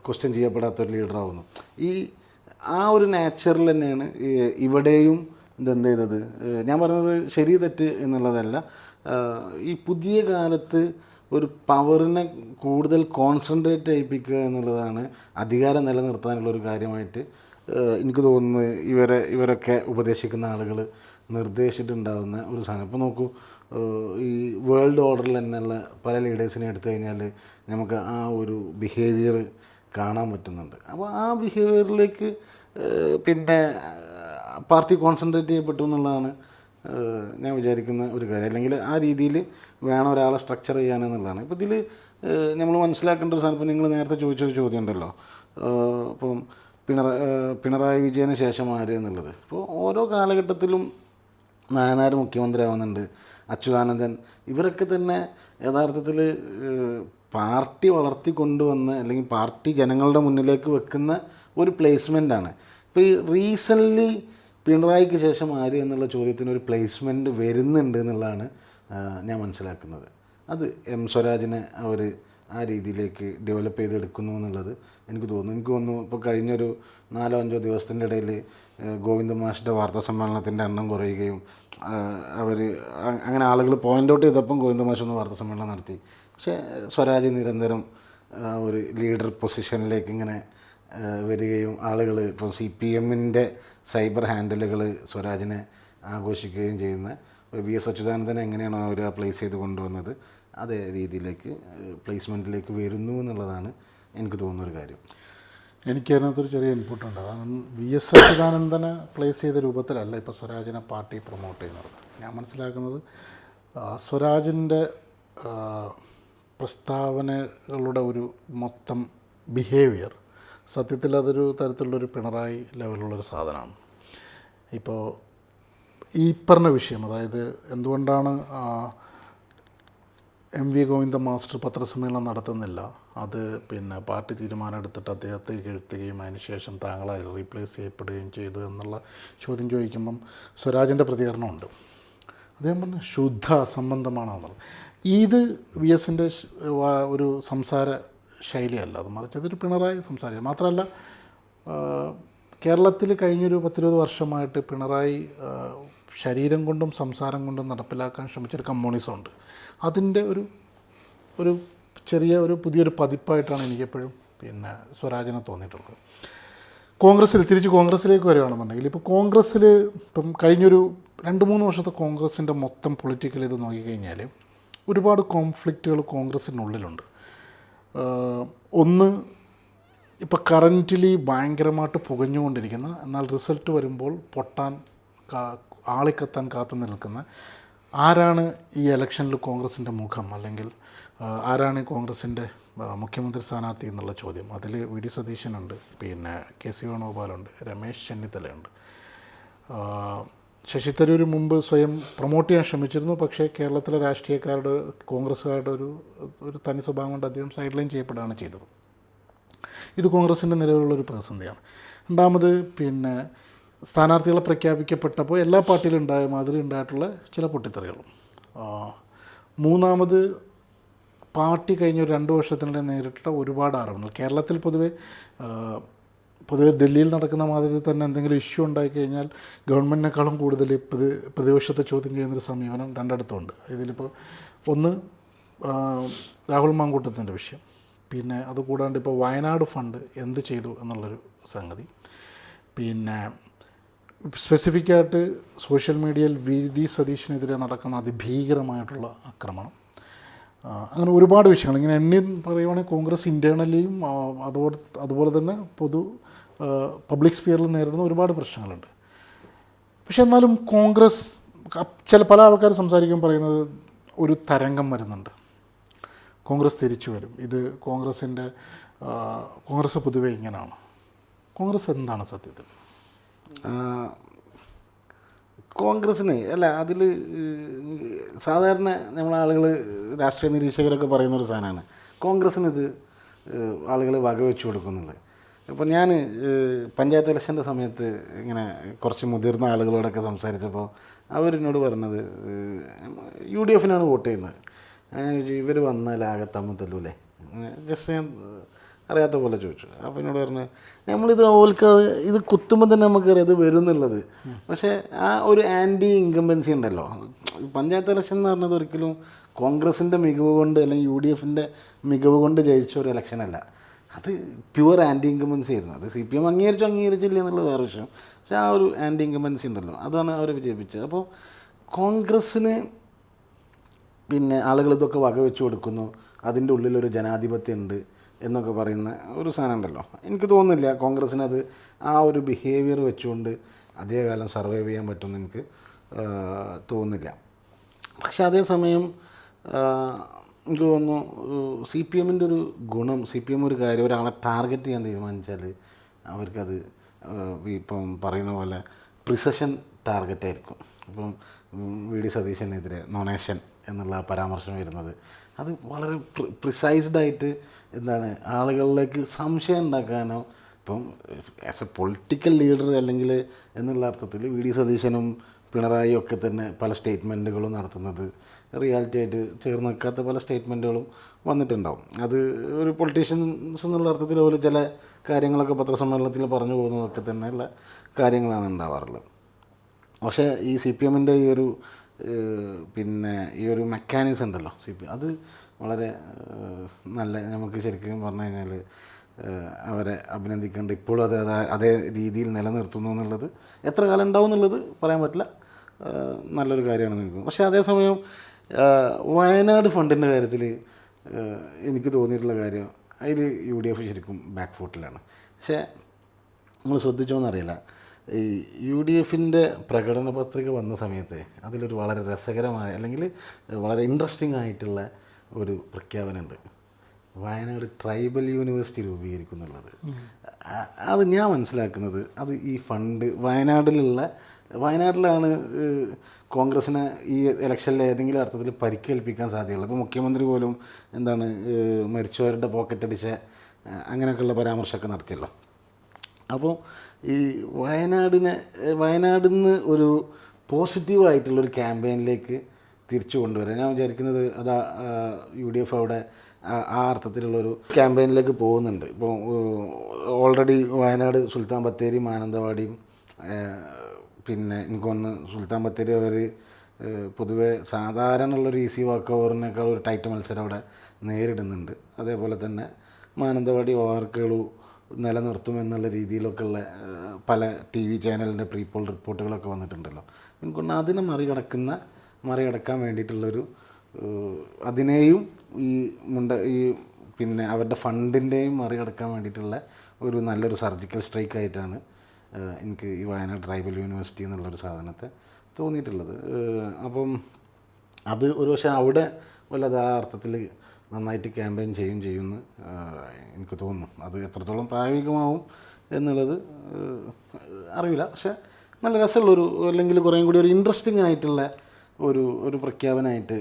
ക്വസ്റ്റ്യൻ ചെയ്യപ്പെടാത്തൊരു ലീഡറാവുന്നു. ആ ഒരു നാച്ചുറൽ തന്നെയാണ് ഇവിടെയും ഇതെന്ത് ചെയ്തത്. ഞാൻ പറഞ്ഞത് ശരി തെറ്റ് എന്നുള്ളതല്ല. ഈ പുതിയ കാലത്ത് ഒരു പവറിനെ കൂടുതൽ കോൺസെൻട്രേറ്റ് ചെയ്യിപ്പിക്കുക എന്നുള്ളതാണ് അധികാരം നിലനിർത്താനുള്ളൊരു കാര്യമായിട്ട് എനിക്ക് തോന്നുന്നത്. ഇവരൊക്കെ ഉപദേശിക്കുന്ന ആളുകൾ നിർദ്ദേശിച്ചിട്ടുണ്ടാകുന്ന ഒരു സാധനം. ഇപ്പോൾ നോക്കൂ, ഈ വേൾഡ് ഓർഡറിൽ തന്നെയുള്ള പല ലീഡേഴ്സിനെ എടുത്തു കഴിഞ്ഞാൽ നമുക്ക് ആ ഒരു ബിഹേവിയർ കാണാൻ പറ്റുന്നുണ്ട്. അപ്പോൾ ആ ബിഹേവിയറിലേക്ക് പിന്നെ പാർട്ടി കോൺസെൻട്രേറ്റ് ചെയ്യപ്പെട്ടു എന്നുള്ളതാണ് ഞാൻ വിചാരിക്കുന്ന ഒരു കാര്യം. അല്ലെങ്കിൽ ആ രീതിയിൽ വേണം ഒരാളെ സ്ട്രക്ചർ ചെയ്യാനെന്നുള്ളതാണ്. ഇപ്പോൾ ഇതിൽ നമ്മൾ മനസ്സിലാക്കേണ്ട ഒരു സാധനം, ഇപ്പോൾ നിങ്ങൾ നേരത്തെ ചോദിച്ചൊരു ചോദ്യം ഉണ്ടല്ലോ, ഇപ്പം പിണറായി വിജയന് ശേഷം ആര് എന്നുള്ളത്. ഇപ്പോൾ ഓരോ കാലഘട്ടത്തിലും നായനാർ മുഖ്യമന്ത്രി ആവുന്നുണ്ട്, അച്യുതാനന്ദൻ, ഇവരൊക്കെ തന്നെ യഥാർത്ഥത്തിൽ പാർട്ടി വളർത്തിക്കൊണ്ടുവന്ന് അല്ലെങ്കിൽ പാർട്ടി ജനങ്ങളുടെ മുന്നിലേക്ക് വെക്കുന്ന ഒരു പ്ലേസ്മെൻറ്റാണ്. ഇപ്പോൾ ഈ റീസെൻ്റ്ലി പിണറായിക്ക് ശേഷം ആര് എന്നുള്ള ചോദ്യത്തിന് ഒരു പ്ലേസ്മെൻറ്റ് വരുന്നുണ്ട് എന്നുള്ളതാണ് ഞാൻ മനസ്സിലാക്കുന്നത്. അത് സ്വരാജിനെ അവർ ആ രീതിയിലേക്ക് ഡെവലപ്പ് ചെയ്തെടുക്കുന്നു എന്നുള്ളത് എനിക്ക് തോന്നുന്നു. ഇപ്പോൾ കഴിഞ്ഞൊരു 4-5 ദിവസത്തിൻ്റെ ഇടയിൽ ഗോവിന്ദ മാഷിൻ്റെ വാർത്താ സമ്മേളനത്തിൻ്റെ എണ്ണം കുറയുകയും അങ്ങനെ ആളുകൾ പോയിൻ്റ് ഔട്ട് ചെയ്തപ്പം ഗോവിന്ദ മാഷ് ഒന്ന് വാർത്താ സമ്മേളനം നടത്തി. പക്ഷേ സ്വരാജ് നിരന്തരം ഒരു ലീഡർ പൊസിഷനിലേക്ക് ഇങ്ങനെ വരികയും ആളുകൾ ഇപ്പോൾ CPMൻ്റെ സൈബർ ഹാൻഡിലുകൾ സ്വരാജിനെ ആഘോഷിക്കുകയും ചെയ്യുന്ന VS അച്യുതാനന്ദനെ എങ്ങനെയാണോ അവർ പ്ലേസ് ചെയ്ത് കൊണ്ടുവന്നത് അതേ രീതിയിലേക്ക് പ്ലേസ്മെൻറ്റിലേക്ക് വരുന്നു എന്നുള്ളതാണ് എനിക്ക് തോന്നുന്നൊരു കാര്യം. എനിക്കതിനകത്തൊരു ചെറിയ ഇൻപുട്ടുണ്ട്. അതാണ് VS അച്യുതാനന്ദനെ പ്ലേസ് ചെയ്ത രൂപത്തിലല്ല ഇപ്പോൾ സ്വരാജിനെ പാർട്ടി പ്രൊമോട്ട് ചെയ്യുന്നത്. ഞാൻ മനസ്സിലാക്കുന്നത് സ്വരാജിൻ്റെ പ്രസ്താവനകളുടെ ഒരു മൊത്തം ബിഹേവിയർ സത്യത്തിൽ അതൊരു തരത്തിലുള്ളൊരു പിണറായി ലെവലുള്ളൊരു സാധനമാണ്. ഇപ്പോൾ ഈ പറഞ്ഞ വിഷയം, അതായത് എന്തുകൊണ്ടാണ് MV ഗോവിന്ദ മാസ്റ്റർ പത്രസമ്മേളനം നടത്തുന്നില്ല, അത് പിന്നെ പാർട്ടി തീരുമാനം എടുത്തിട്ട് അദ്ദേഹത്തെ കീഴ്ത്തുകയും അതിനുശേഷം താങ്കളായി റീപ്ലേസ് ചെയ്യപ്പെടുകയും ചെയ്തു എന്നുള്ള ചോദ്യം ചോദിക്കുമ്പം സ്വരാജിൻ്റെ പ്രതികരണമുണ്ട്. അദ്ദേഹം പറഞ്ഞു ശുദ്ധ അസംബന്ധമാണെന്നുള്ളത്. ഇത് VSൻ്റെ ഒരു സംസാര ശൈലിയല്ല, അത് മറിച്ച് അതൊരു പിണറായി സംസാരിക്കുക. മാത്രമല്ല കേരളത്തിൽ കഴിഞ്ഞൊരു 10-20 വർഷമായിട്ട് പിണറായി ശരീരം കൊണ്ടും സംസാരം കൊണ്ടും നടപ്പിലാക്കാൻ ശ്രമിച്ചൊരു കമ്മ്യൂണിസം ഉണ്ട്. അതിൻ്റെ ഒരു ചെറിയ പുതിയൊരു പതിപ്പായിട്ടാണ് എനിക്കെപ്പോഴും പിന്നെ സ്വരാജിനെ തോന്നിയിട്ടുള്ളത്. തിരിച്ച് കോൺഗ്രസ്സിലേക്ക് വരികയാണെന്നുണ്ടെങ്കിൽ ഇപ്പോൾ കോൺഗ്രസ്സിൽ ഇപ്പം കഴിഞ്ഞൊരു 2-3 വർഷത്തെ കോൺഗ്രസിൻ്റെ മൊത്തം പൊളിറ്റിക്കൽ ഇത് നോക്കിക്കഴിഞ്ഞാൽ ഒരുപാട് കോൺഫ്ലിക്റ്റുകൾ കോൺഗ്രസ്സിനുള്ളിലുണ്ട്. ഒന്ന്, ഇപ്പോൾ കറൻ്റ്ലി ഭയങ്കരമായിട്ട് പുകഞ്ഞുകൊണ്ടിരിക്കുന്ന, എന്നാൽ റിസൾട്ട് വരുമ്പോൾ പൊട്ടാൻ ആളിക്കത്താൻ കാത്തു നിൽക്കുന്ന ആരാണ് ഈ ഇലക്ഷനിൽ കോൺഗ്രസിൻ്റെ മുഖം, അല്ലെങ്കിൽ ആരാണ് കോൺഗ്രസിൻ്റെ മുഖ്യമന്ത്രി സ്ഥാനാർത്ഥി എന്നുള്ള ചോദ്യം. അതിൽ VD സതീശനുണ്ട്, പിന്നെ KC വേണുഗോപാലുണ്ട്, രമേശ് ചെന്നിത്തലയുണ്ട്. ശശി തരൂർ മുമ്പ് സ്വയം പ്രൊമോട്ട് ചെയ്യാൻ ശ്രമിച്ചിരുന്നു. പക്ഷേ കേരളത്തിലെ രാഷ്ട്രീയക്കാരുടെ കോൺഗ്രസ്സുകാരുടെ ഒരു തനി സ്വഭാവം കൊണ്ട് അദ്ദേഹം സൈഡ് ലൈൻ ചെയ്യപ്പെടുകയാണ് ചെയ്തത്. ഇത് കോൺഗ്രസിൻ്റെ നിലവിലുള്ളൊരു പ്രതിസന്ധിയാണ്. രണ്ടാമത്, പിന്നെ സ്ഥാനാർത്ഥികളെ പ്രഖ്യാപിക്കപ്പെട്ടപ്പോൾ എല്ലാ പാർട്ടിയിലും ഉണ്ടായ മാതിരി ഉണ്ടായിട്ടുള്ള ചില പൊട്ടിത്തെറികളും. മൂന്നാമത്, പാർട്ടി കഴിഞ്ഞ ഒരു 2 വർഷത്തിനിടെ നേരിട്ട ഒരുപാട് ആരോപണങ്ങൾ. കേരളത്തിൽ പൊതുവെ ഡൽഹിയിൽ നടക്കുന്ന മാതിരി തന്നെ എന്തെങ്കിലും ഇഷ്യൂ ഉണ്ടായിക്കഴിഞ്ഞാൽ ഗവൺമെൻറ്റിനേക്കാളും കൂടുതൽ പ്രതിപക്ഷത്തെ ചോദ്യം ചെയ്യുന്നൊരു സമീപനം രണ്ടിടത്തുണ്ട്. ഇതിലിപ്പോൾ ഒന്ന് രാഹുൽ മാങ്കൂട്ടത്തിൻ്റെ വിഷയം, പിന്നെ അതുകൂടാണ്ട് ഇപ്പോൾ വയനാട് ഫണ്ട് എന്ത് ചെയ്തു എന്നുള്ളൊരു സംഗതി, പിന്നെ സ്പെസിഫിക്കായിട്ട് സോഷ്യൽ മീഡിയയിൽ വി സതീഷിനെതിരെ നടക്കുന്ന അതിഭീകരമായിട്ടുള്ള ആക്രമണം, അങ്ങനെ ഒരുപാട് വിഷയങ്ങൾ ഇങ്ങനെ എണ്ണി പറയുവാണെങ്കിൽ കോൺഗ്രസ് ഇൻറ്റേർണലിയും അതുപോലെ തന്നെ പബ്ലിക് സ്ഫിയറിൽ നേരിടുന്ന ഒരുപാട് പ്രശ്നങ്ങളുണ്ട്. പക്ഷെ എന്നാലും കോൺഗ്രസ് പല ആൾക്കാർ സംസാരിക്കുമ്പോൾ പറയുന്നത് ഒരു തരംഗം വരുന്നുണ്ട്, കോൺഗ്രസ് തിരിച്ചു വരും, ഇത് കോൺഗ്രസ് പൊതുവെ ഇങ്ങനെയാണ്. കോൺഗ്രസ് എന്താണ് സത്യത്തിൽ? കോൺഗ്രസ്സിന് അല്ല, അതിൽ സാധാരണ നമ്മളാളുകൾ രാഷ്ട്രീയ നിരീക്ഷകരൊക്കെ പറയുന്നൊരു സാധനമാണ് കോൺഗ്രസ്സിന് ഇത് ആളുകൾ വകവെച്ച് കൊടുക്കുന്നുള്ളത്. ഇപ്പോൾ ഞാൻ പഞ്ചായത്ത് ഇലക്ഷൻ്റെ സമയത്ത് ഇങ്ങനെ കുറച്ച് മുതിർന്ന ആളുകളോടൊക്കെ സംസാരിച്ചപ്പോൾ അവരെന്നോട് പറഞ്ഞത് UDF വോട്ട് ചെയ്യുന്നത്. ഞാൻ ചോദിച്ചു, ഇവർ വന്നാൽ ആകെ തമ്മിൽ തല്ലൂല്ലേ? ജസ്റ്റ് ഞാൻ അറിയാത്ത പോലെ ചോദിച്ചു. അപ്പോൾ എന്നോട് പറഞ്ഞു, നമ്മളിത് ഓൽക്ക് ഇത് കുത്തുമ്പോൾ തന്നെ നമുക്കറിയാം ഇത് വരും എന്നുള്ളത്. പക്ഷേ ആ ഒരു ആൻറ്റി ഇൻകംബൻസി ഉണ്ടല്ലോ. പഞ്ചായത്ത് ഇലക്ഷൻ എന്ന് പറഞ്ഞത് ഒരിക്കലും കോൺഗ്രസിൻ്റെ മികവ് കൊണ്ട് അല്ലെങ്കിൽ UDF മികവ് കൊണ്ട് ജയിച്ച ഒരു ഇലക്ഷനല്ല. അത് പ്യുവർ ആൻറ്റി ഇൻകംബൻസി ആയിരുന്നു. അത് CPM അംഗീകരിച്ചില്ല എന്നുള്ളത് വേറെ വിഷയം. പക്ഷേ ആ ഒരു ആൻറ്റി ഇൻകംബൻസി ഉണ്ടല്ലോ, അതാണ് അവരെ വിജയിപ്പിച്ചത്. അപ്പോൾ കോൺഗ്രസ്സിന് പിന്നെ ആളുകൾ ഇതൊക്കെ വകവെച്ച് കൊടുക്കുന്നു, അതിൻ്റെ ഉള്ളിലൊരു ജനാധിപത്യം ഉണ്ട് എന്നൊക്കെ പറയുന്ന ഒരു സാധനം ഉണ്ടല്ലോ. എനിക്ക് തോന്നുന്നില്ല കോൺഗ്രസ്സിനത് ആ ഒരു ബിഹേവിയർ വെച്ചുകൊണ്ട് അധികകാലം സർവൈവ് ചെയ്യാൻ പറ്റുമെന്ന് എനിക്ക് തോന്നുന്നില്ല. പക്ഷെ അതേസമയം എനിക്ക് തോന്നുന്നു CPM ഒരു ഗുണം, CPM ഒരു കാര്യം, ഒരാളെ ടാർഗറ്റ് ചെയ്യാൻ തീരുമാനിച്ചാൽ അവർക്കത് ഇപ്പം പറയുന്ന പോലെ പ്രിസഷൻ ടാർഗറ്റായിരിക്കും. ഇപ്പം VD സതീശനെതിരെ നൊണേഷൻ എന്നുള്ള പരാമർശം വരുന്നത് അത് വളരെ പ്രിസൈസ്ഡായിട്ട് എന്താണ് ആളുകളിലേക്ക് സംശയം ഉണ്ടാക്കാനോ, ഇപ്പം ആസ് എ പൊളിറ്റിക്കൽ ലീഡർ അല്ലെങ്കിൽ എന്നുള്ള അർത്ഥത്തിൽ VD സതീശനും പിണറായിയും ഒക്കെ തന്നെ പല സ്റ്റേറ്റ്മെൻറ്റുകളും നടത്തുന്നത് റിയാലിറ്റി ആയിട്ട് ചേർന്ന് നിൽക്കാത്ത പല സ്റ്റേറ്റ്മെൻറ്റുകളും വന്നിട്ടുണ്ടാവും. അത് ഒരു പൊളിറ്റീഷ്യൻസ് എന്നുള്ള അർത്ഥത്തിൽ അവർ ചില കാര്യങ്ങളൊക്കെ പത്രസമ്മേളനത്തിൽ പറഞ്ഞു പോകുന്നതൊക്കെ തന്നെയുള്ള കാര്യങ്ങളാണ് ഉണ്ടാവാറുള്ളത്. പക്ഷേ ഈ CPM ഈ ഒരു പിന്നെ ഈ ഒരു മെക്കാനിസം ഉണ്ടല്ലോ അത് വളരെ നല്ല, നമുക്ക് ശരിക്കും പറഞ്ഞു കഴിഞ്ഞാൽ അവരെ അഭിനന്ദിക്കേണ്ട. ഇപ്പോഴും അതേ രീതിയിൽ നിലനിർത്തുന്നു എന്നുള്ളത് എത്ര കാലം ഉണ്ടാവും എന്നുള്ളത് പറയാൻ പറ്റില്ല, നല്ലൊരു കാര്യമാണെന്ന് എനിക്ക്. പക്ഷേ അതേസമയം വയനാട് ഫണ്ടിൻ്റെ കാര്യത്തിൽ എനിക്ക് തോന്നിയിട്ടുള്ള കാര്യം അതിൽ UDF ശരിക്കും ബാക്ക് ഫുട്ടിലാണ്. പക്ഷേ നമ്മൾ ശ്രദ്ധിച്ചോന്നറിയില്ല, ഈ UDF പ്രകടന പത്രിക വന്ന സമയത്ത് അതിലൊരു വളരെ രസകരമായ അല്ലെങ്കിൽ വളരെ ഇൻട്രസ്റ്റിംഗ് ആയിട്ടുള്ള ഒരു പ്രഖ്യാപനമുണ്ട്, വയനാട് ട്രൈബൽ യൂണിവേഴ്സിറ്റി രൂപീകരിക്കുന്നുള്ളത്. അത് ഞാൻ മനസ്സിലാക്കുന്നത് അത് ഈ ഫണ്ട് വയനാട്ടിലാണ് കോൺഗ്രസ്സിനെ ഈ ഇലക്ഷനിൽ ഏതെങ്കിലും അർത്ഥത്തിൽ പരിക്കേൽപ്പിക്കാൻ സാധ്യതയുള്ളത്. ഇപ്പോൾ മുഖ്യമന്ത്രി പോലും എന്താണ് മരിച്ചവരുടെ പോക്കറ്റടിച്ച അങ്ങനെയൊക്കെയുള്ള പരാമർശമൊക്കെ നടത്തിയല്ലോ. അപ്പോൾ ഈ വയനാടിൽ നിന്ന് ഒരു പോസിറ്റീവായിട്ടുള്ളൊരു ക്യാമ്പയിനിലേക്ക് തിരിച്ചു കൊണ്ടുവരാൻ ഞാൻ വിചാരിക്കുന്നത് അത് UDF അവിടെ ആ അർത്ഥത്തിലുള്ളൊരു ക്യാമ്പയിനിലേക്ക് പോകുന്നുണ്ട്. ഇപ്പോൾ ഓൾറെഡി വയനാട് സുൽത്താൻ ബത്തേരി മാനന്തവാടിയും പിന്നെ എനിക്കൊന്ന് സുൽത്താൻ ബത്തേരി അവർ പൊതുവെ സാധാരണ ഉള്ളൊരു ഈസി വാക്ക് ഓവറിനേക്കാൾ ഒരു ടൈറ്റ് മത്സരം അവിടെ നേരിടുന്നുണ്ട്. അതേപോലെ തന്നെ മാനന്തവാടി ഓവർക്കേളു നിലനിർത്തുമെന്നുള്ള രീതിയിലൊക്കെയുള്ള പല TV ചാനലിൻ്റെ പ്രീപോൾ റിപ്പോർട്ടുകളൊക്കെ വന്നിട്ടുണ്ടല്ലോ. എനിക്കൊണ്ട് അതിനെ മറികടക്കാൻ വേണ്ടിയിട്ടുള്ളൊരു അതിനെയും ഈ പിന്നെ അവരുടെ ഫണ്ടിൻ്റെയും മറികടക്കാൻ വേണ്ടിയിട്ടുള്ള ഒരു നല്ലൊരു സർജിക്കൽ സ്ട്രൈക്ക് ആയിട്ടാണ് എനിക്ക് ഈ വയനാട് ട്രൈബൽ യൂണിവേഴ്സിറ്റി എന്നുള്ളൊരു സാധനത്തെ തോന്നിയിട്ടുള്ളത്. അപ്പം അത് ഒരു പക്ഷേ അവിടെ വല്ലത് ആ അർത്ഥത്തിൽ നന്നായിട്ട് ക്യാമ്പയിൻ ചെയ്യുമെന്ന് എനിക്ക് തോന്നുന്നു. അത് എത്രത്തോളം പ്രായോഗികമാവും എന്നുള്ളത് അറിയില്ല. പക്ഷേ നല്ല രസമുള്ളൊരു അല്ലെങ്കിൽ കുറേയും കൂടി ഒരു ഇൻട്രസ്റ്റിംഗ് ആയിട്ടുള്ള ഒരു പ്രഖ്യാപനമായിട്ട്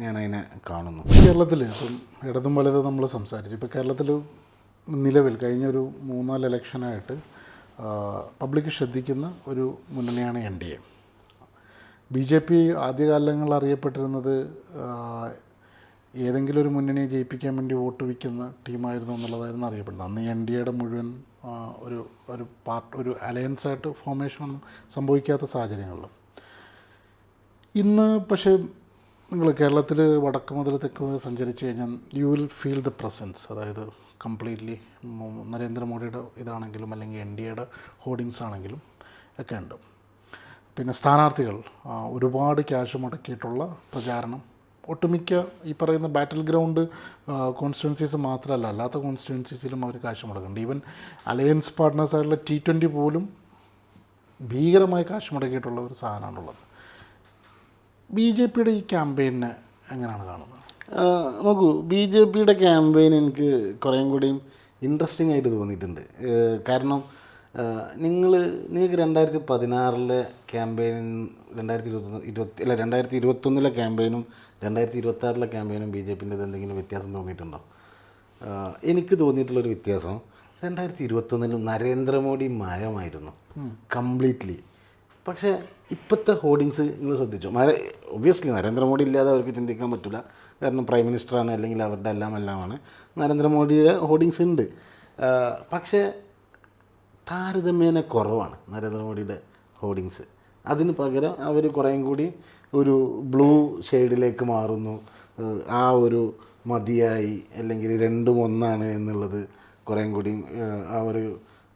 ഞാനതിനെ കാണുന്നു. കേരളത്തിൽ ഇപ്പം ഇടതും വലതും നമ്മൾ സംസാരിച്ചു. ഇപ്പോൾ കേരളത്തിൽ നിലവിൽ കഴിഞ്ഞൊരു 3-4 ഇലക്ഷനായിട്ട് പബ്ലിക് ശ്രദ്ധിക്കുന്ന ഒരു മുന്നണിയാണ് NDA. BJP ആദ്യകാലങ്ങളിൽ അറിയപ്പെട്ടിരുന്നത് ഏതെങ്കിലും ഒരു മുന്നണിയെ ജയിപ്പിക്കാൻ വേണ്ടി വോട്ട് വയ്ക്കുന്ന ടീമായിരുന്നു എന്നുള്ളതായിരുന്നു അറിയപ്പെടുന്നത്. അന്ന് NDAയുടെ മുഴുവൻ ഒരു അലയൻസായിട്ട് ഫോർമേഷനൊന്നും സംഭവിക്കാത്ത സാഹചര്യങ്ങളിൽ ഇന്ന് പക്ഷേ നിങ്ങൾ കേരളത്തിൽ വടക്ക് മുതൽ തെക്ക് മുതൽ സഞ്ചരിച്ചു കഴിഞ്ഞാൽ you will feel the presence. അതായത് കംപ്ലീറ്റ്ലി നരേന്ദ്രമോദിയുടെ ഇതാണെങ്കിലും അല്ലെങ്കിൽ NDAയുടെ ഹോർഡിങ്സ് ആണെങ്കിലും ഒക്കെ ഉണ്ട്. പിന്നെ സ്ഥാനാർത്ഥികൾ ഒരുപാട് ക്യാഷ് മുടക്കിയിട്ടുള്ള പ്രചാരണം ഒട്ടുമിക്ക ഈ പറയുന്ന ബാറ്റിൽ ഗ്രൗണ്ട് കോൺസ്റ്റിറ്റ്യുവൻസീസ് മാത്രമല്ല, അല്ലാത്ത കോൺസ്റ്റിറ്റ്യുവൻസീസിലും അവർ കാശ് മുടക്കുന്നുണ്ട്. ഈവൻ അലയൻസ് പാർട്ട്നേഴ്സായിട്ടുള്ള T20 പോലും ഭീകരമായി കാശ് മുടക്കിയിട്ടുള്ള ഒരു സാധനമാണുള്ളത്. BJPയുടെ ഈ ക്യാമ്പയിനെ എങ്ങനെയാണ് കാണുന്നത്? നോക്കൂ, BJPയുടെ ക്യാമ്പയിൻ എനിക്ക് കുറേയും കൂടിയും ഇൻട്രസ്റ്റിംഗ് ആയിട്ട് തോന്നിയിട്ടുണ്ട്. കാരണം നിങ്ങൾക്ക് 2016 ക്യാമ്പയിനും 2021 ക്യാമ്പയിനും 2026 ക്യാമ്പയിനും BJPൻ്റെത് എന്തെങ്കിലും വ്യത്യാസം തോന്നിയിട്ടുണ്ടോ? എനിക്ക് തോന്നിയിട്ടുള്ളൊരു വ്യത്യാസം 2021 നരേന്ദ്രമോദി മയമായിരുന്നു കംപ്ലീറ്റ്ലി. പക്ഷേ ഇപ്പോഴത്തെ ഹോർഡിങ്സ് നിങ്ങൾ ശ്രദ്ധിച്ചോ? ഒബ്വിയസ്ലി നരേന്ദ്രമോദി ഇല്ലാതെ അവർക്ക് ചിന്തിക്കാൻ പറ്റില്ല. കാരണം പ്രൈം മിനിസ്റ്ററാണ്, അല്ലെങ്കിൽ അവരുടെ എല്ലാമാണ്. നരേന്ദ്രമോദിയുടെ ഹോർഡിങ്സ് ഉണ്ട്. പക്ഷേ താരതമ്യേന കുറവാണ് നരേന്ദ്രമോദിയുടെ ഹോർഡിങ്സ്. അതിന് പകരം അവർ കുറേയും കൂടി ഒരു ബ്ലൂ ഷെയ്ഡിലേക്ക് മാറുന്നു. ആ ഒരു മതിയായി, അല്ലെങ്കിൽ രണ്ടും ഒന്നാണ് എന്നുള്ളത് കുറേയും കൂടി ആ ഒരു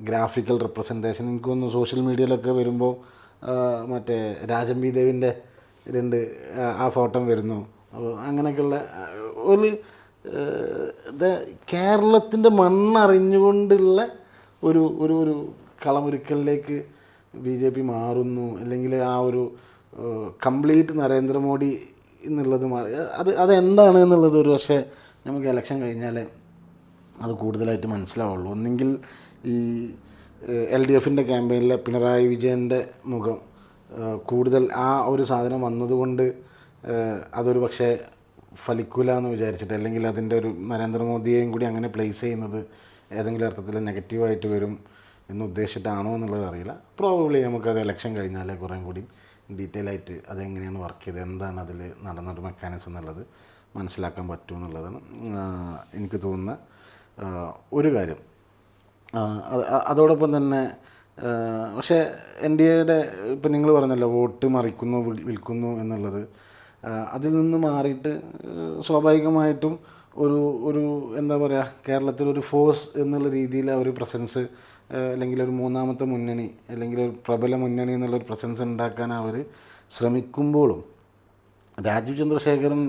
ഗ്രാഫിക്കൽ റെപ്രസെൻറ്റേഷൻ എനിക്ക് തോന്നുന്നു സോഷ്യൽ മീഡിയയിലൊക്കെ വരുമ്പോൾ മറ്റേ രാജംബി ദേവിൻ്റെ ആ ഫോട്ടോ വരുന്നു. അങ്ങനെയൊക്കെയുള്ള ഒരു കേരളത്തിൻ്റെ മണ്ണറിഞ്ഞുകൊണ്ടുള്ള ഒരു ഒരു ഒരു കളമൊരുക്കലിലേക്ക് BJP മാറുന്നു. അല്ലെങ്കിൽ ആ ഒരു കംപ്ലീറ്റ് നരേന്ദ്രമോദി എന്നുള്ളത് അതെന്താണ് എന്നുള്ളത് ഒരു പക്ഷേ നമുക്ക് ഇലക്ഷൻ കഴിഞ്ഞാൽ അത് കൂടുതലായിട്ട് മനസ്സിലാവുള്ളൂ. ഒന്നെങ്കിൽ ഈ LDFൻ്റെ ക്യാമ്പയിനിലെ പിണറായി വിജയൻ്റെ മുഖം കൂടുതൽ ആ ഒരു സാധനം വന്നതുകൊണ്ട് അതൊരു പക്ഷേ ഫലിക്കൂല എന്ന് വിചാരിച്ചിട്ട്, അല്ലെങ്കിൽ അതിൻ്റെ ഒരു നരേന്ദ്രമോദിയെയും കൂടി അങ്ങനെ പ്ലേസ് ചെയ്യുന്നത് ഏതെങ്കിലും അർത്ഥത്തിൽ നെഗറ്റീവായിട്ട് വരും എന്ന് ഉദ്ദേശിച്ചിട്ടാണോ എന്നുള്ളത് അറിയില്ല. പ്രോബബ്ലി നമുക്കത് ഇലക്ഷൻ കഴിഞ്ഞാൽ കുറേ കൂടി ഡീറ്റെയിൽ ആയിട്ട് അതെങ്ങനെയാണ് വർക്ക് ചെയ്തത്, എന്താണ് അതിൽ നടന്നൊരു മെക്കാനിസം എന്നുള്ളത് മനസ്സിലാക്കാൻ പറ്റും എന്നുള്ളതാണ് എനിക്ക് തോന്നുന്ന ഒരു കാര്യം. അതോടൊപ്പം തന്നെ പക്ഷേ NDAയുടെ ഇപ്പം നിങ്ങൾ പറഞ്ഞല്ലോ വോട്ട് മറിക്കുന്നു വിൽക്കുന്നു എന്നുള്ളത്, അതിൽ നിന്ന് മാറിയിട്ട് സ്വാഭാവികമായിട്ടും ഒരു എന്താ പറയുക, കേരളത്തിലൊരു ഫോഴ്സ് എന്നുള്ള രീതിയിൽ ഒരു പ്രസൻസ്, അല്ലെങ്കിൽ ഒരു മൂന്നാമത്തെ മുന്നണി, അല്ലെങ്കിൽ ഒരു പ്രബല മുന്നണി എന്നുള്ളൊരു പ്രസൻസ് ഉണ്ടാക്കാൻ അവർ ശ്രമിക്കുമ്പോഴും രാജീവ് ചന്ദ്രശേഖരൻ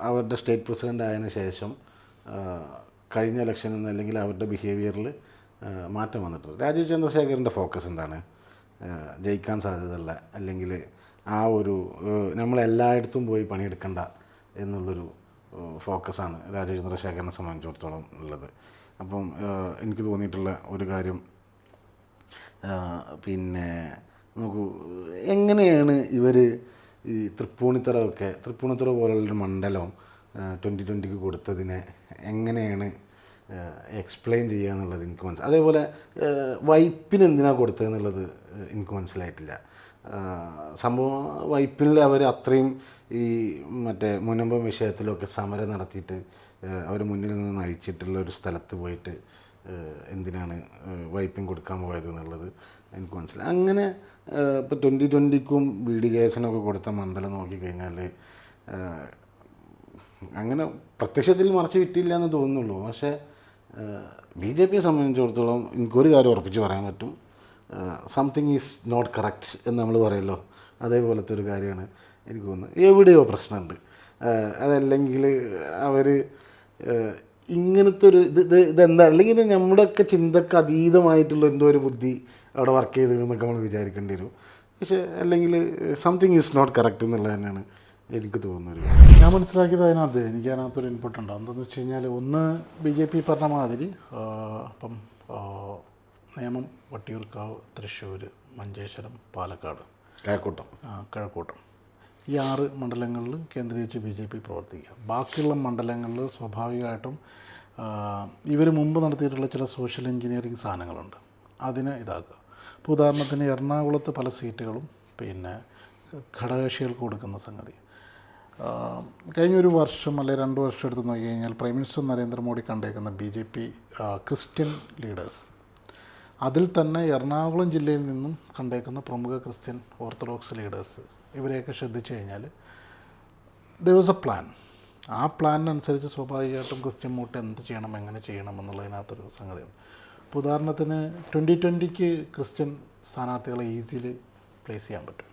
അവരുടെ സ്റ്റേറ്റ് പ്രസിഡൻ്റ് ആയതിനു ശേഷം കഴിഞ്ഞ ഇലക്ഷനിൽ നിന്ന് അല്ലെങ്കിൽ അവരുടെ ബിഹേവിയറിൽ മാറ്റം വന്നിട്ടുണ്ട്. രാജീവ് ചന്ദ്രശേഖരൻ്റെ ഫോക്കസ് എന്താണ്? ജയിക്കാൻ സാധ്യതയുള്ള, അല്ലെങ്കിൽ ആ ഒരു നമ്മളെല്ലായിടത്തും പോയി പണിയെടുക്കണ്ട എന്നുള്ളൊരു ഫോക്കസാണ് രാജീവ് ചന്ദ്രശേഖരനെ സംബന്ധിച്ചിടത്തോളം ഉള്ളത്. അപ്പം എനിക്ക് തോന്നിയിട്ടുള്ള ഒരു കാര്യം, പിന്നെ നോക്കൂ, എങ്ങനെയാണ് ഇവർ ഈ തൃപ്പൂണിത്തുറ പോലുള്ളൊരു മണ്ഡലം 2020 കൊടുത്തതിനെ എങ്ങനെയാണ് എക്സ്പ്ലെയിൻ ചെയ്യുക എന്നുള്ളത് എനിക്ക് മനസ്സിലായി. അതേപോലെ വൈപ്പിന് എന്തിനാണ് കൊടുത്തതെന്നുള്ളത് എനിക്ക് മനസ്സിലായിട്ടില്ല. സംഭവം വൈപ്പിൽ അവർ അത്രയും ഈ മറ്റേ മുനമ്പം വിഷയത്തിലൊക്കെ സമരം നടത്തിയിട്ട് അവർ മുന്നിൽ നിന്ന് നയിച്ചിട്ടുള്ള ഒരു സ്ഥലത്ത് പോയിട്ട് എന്തിനാണ് വൈപ്പിൻ കൊടുക്കാൻ പോയത് എന്നുള്ളത് എനിക്ക് മനസ്സിലായി. അങ്ങനെ ഇപ്പോൾ 2020ക്കും BDKSനൊക്കെ കൊടുത്ത മണ്ഡലം നോക്കിക്കഴിഞ്ഞാൽ അങ്ങനെ പ്രത്യക്ഷത്തിൽ മറച്ചു വിറ്റില്ല എന്ന് തോന്നുന്നുള്ളൂ. പക്ഷേ BJPയെ സംബന്ധിച്ചിടത്തോളം എനിക്കൊരു കാര്യം ഉറപ്പിച്ച് പറയാൻ പറ്റും, സംതിങ് ഈസ് നോട്ട് കറക്റ്റ് എന്ന് നമ്മൾ പറയുമല്ലോ, അതേപോലത്തെ ഒരു കാര്യമാണ് എനിക്ക് തോന്നുന്നത്. എവിടെയോ പ്രശ്നമുണ്ട്. അതല്ലെങ്കിൽ അവർ ഇങ്ങനത്തെ ഒരു ഇതെന്താ, അല്ലെങ്കിൽ നമ്മുടെയൊക്കെ ചിന്തക്ക് അതീതമായിട്ടുള്ള എന്തോ ഒരു ബുദ്ധി അവിടെ വർക്ക് ചെയ്തതെന്നൊക്കെ നമ്മൾ വിചാരിക്കേണ്ടി വരും. പക്ഷേ അല്ലെങ്കിൽ സംതിങ് ഈസ് നോട്ട് കറക്റ്റ് എന്നുള്ളത് തന്നെയാണ് എനിക്ക് തോന്നുന്നത്. ഞാൻ മനസ്സിലാക്കിയത് എനിക്കതിനകത്തൊരു ഇൻപുട്ട് ഉണ്ടാകും. എന്താണെന്ന് വെച്ച് കഴിഞ്ഞാൽ, ഒന്ന് BJP പറഞ്ഞ മാതിരി ഇപ്പം നേമം, വട്ടിയൂർക്കാവ്, തൃശ്ശൂർ, മഞ്ചേശ്വരം, പാലക്കാട്, കഴക്കൂട്ടം ഈ 6 മണ്ഡലങ്ങളിൽ കേന്ദ്രീകരിച്ച് BJP പ്രവർത്തിക്കുക. ബാക്കിയുള്ള മണ്ഡലങ്ങളിൽ സ്വാഭാവികമായിട്ടും ഇവർ മുമ്പ് നടത്തിയിട്ടുള്ള ചില സോഷ്യൽ എഞ്ചിനീയറിങ് സാധനങ്ങളുണ്ട്, അതിനെ ഇതാക്കുക. ഇപ്പോൾ ഉദാഹരണത്തിന് എറണാകുളത്ത് പല സീറ്റുകളും പിന്നെ ഘടകകക്ഷികൾക്ക് കൊടുക്കുന്ന സംഗതി. കഴിഞ്ഞൊരു വർഷം അല്ലെങ്കിൽ 2 വർഷം എടുത്ത് നോക്കി കഴിഞ്ഞാൽ prime minister Narendra Modi കണ്ടേക്കുന്ന BJP Christian leaders, അതിൽ തന്നെ എറണാകുളം ജില്ലയിൽ നിന്നും കണ്ടേക്കുന്ന പ്രമുഖ ക്രിസ്ത്യൻ ഓർത്തഡോക്സ് ലീഡേഴ്സ്, ഇവരെയൊക്കെ ശ്രദ്ധിച്ചു കഴിഞ്ഞാൽ ദെയർ വാസ് എ പ്ലാൻ. ആ പ്ലാനിനനുസരിച്ച് സ്വാഭാവികമായിട്ടും ക്രിസ്ത്യൻ വോട്ട് എന്ത് ചെയ്യണം, എങ്ങനെ ചെയ്യണം എന്നുള്ളതിനകത്തൊരു സംഗതിയാണ്. ഇപ്പോൾ ഉദാഹരണത്തിന് 2020ക്ക് ക്രിസ്ത്യൻ സ്ഥാനാർത്ഥികളെ ഈസിലി പ്ലേസ് ചെയ്യാൻ പറ്റും.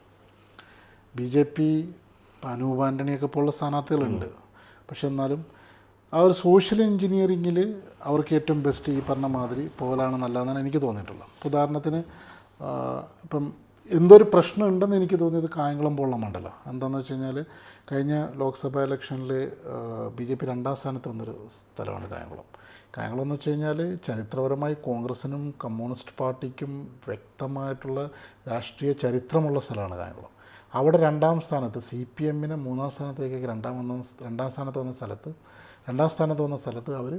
ബി ജെ പി അനൂപ് ആൻ്റണിയൊക്കെ പോലുള്ള സ്ഥാനാർത്ഥികളുണ്ട്. പക്ഷെ എന്നാലും ആ ഒരു സോഷ്യൽ എൻജിനീയറിങ്ങിൽ അവർക്ക് ഏറ്റവും ബെസ്റ്റ് ഈ പറഞ്ഞ മാതിരി പോലാണ് നല്ലതെന്നാണ് എനിക്ക് തോന്നിയിട്ടുള്ളത്. ഉദാഹരണത്തിന് ഇപ്പം എന്തൊരു പ്രശ്നം ഉണ്ടെന്ന് എനിക്ക് തോന്നിയത് കായംകുളം പോലുള്ള മണ്ഡലം. എന്താണെന്ന് വെച്ച് കഴിഞ്ഞാൽ കഴിഞ്ഞ ലോക്സഭാ ഇലക്ഷനിൽ ബി ജെ പി 2ാം സ്ഥാനത്ത് വന്നൊരു സ്ഥലമാണ് കായംകുളം. കായംകുളം എന്ന് വെച്ച് കഴിഞ്ഞാൽ ചരിത്രപരമായി കോൺഗ്രസിനും കമ്മ്യൂണിസ്റ്റ് പാർട്ടിക്കും വ്യക്തമായിട്ടുള്ള രാഷ്ട്രീയ ചരിത്രമുള്ള സ്ഥലമാണ് കായംകുളം. അവിടെ 2ാം സ്ഥാനത്ത് CPM 3ാം സ്ഥാനത്തേക്ക് 2ാം സ്ഥാനത്ത് വന്ന സ്ഥലത്ത് അവർ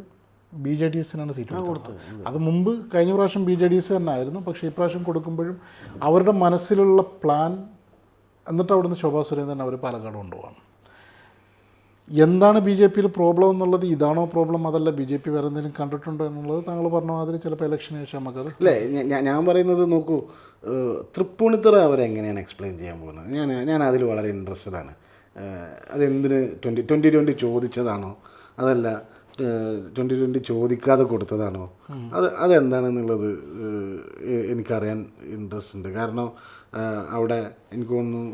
BJDSനാണ് സീറ്റ് കൊടുത്തത്. അത് മുമ്പ് കഴിഞ്ഞ പ്രാവശ്യം BJDS തന്നെ ആയിരുന്നു. പക്ഷേ ഇപ്രാവശ്യം കൊടുക്കുമ്പോഴും അവരുടെ മനസ്സിലുള്ള പ്ലാൻ എന്നിട്ട് അവിടുന്ന് ശോഭാ സുരേന്ദ്രൻ അവർ പാലക്കാട് കൊണ്ടുപോകാണ്. എന്താണ് BJPയിൽ പ്രോബ്ലം എന്നുള്ളത്, ഇതാണോ പ്രോബ്ലം അതല്ല BJP വേറെ എന്തെങ്കിലും കണ്ടിട്ടുണ്ടോ എന്നുള്ളത് താങ്കൾ പറഞ്ഞ മാതിരി ചിലപ്പോൾ ഇലക്ഷന് ശേഷം നമുക്കത് അല്ലേ. ഞാൻ പറയുന്നത് നോക്കൂ, തൃപ്പൂണിത്തുറ അവരെങ്ങനെയാണ് എക്സ്പ്ലെയിൻ ചെയ്യാൻ പോകുന്നത്? ഞാൻ അതിൽ വളരെ ഇൻട്രസ്റ്റഡ് ആണ്. അതെന്തിന് 2020 ചോദിച്ചതാണോ അതല്ല 2020 ചോദിക്കാതെ കൊടുത്തതാണോ, അതെന്താണെന്നുള്ളത് എനിക്കറിയാൻ ഇൻട്രസ്റ്റ് ഉണ്ട്. കാരണം അവിടെ എനിക്ക് തോന്നുന്നു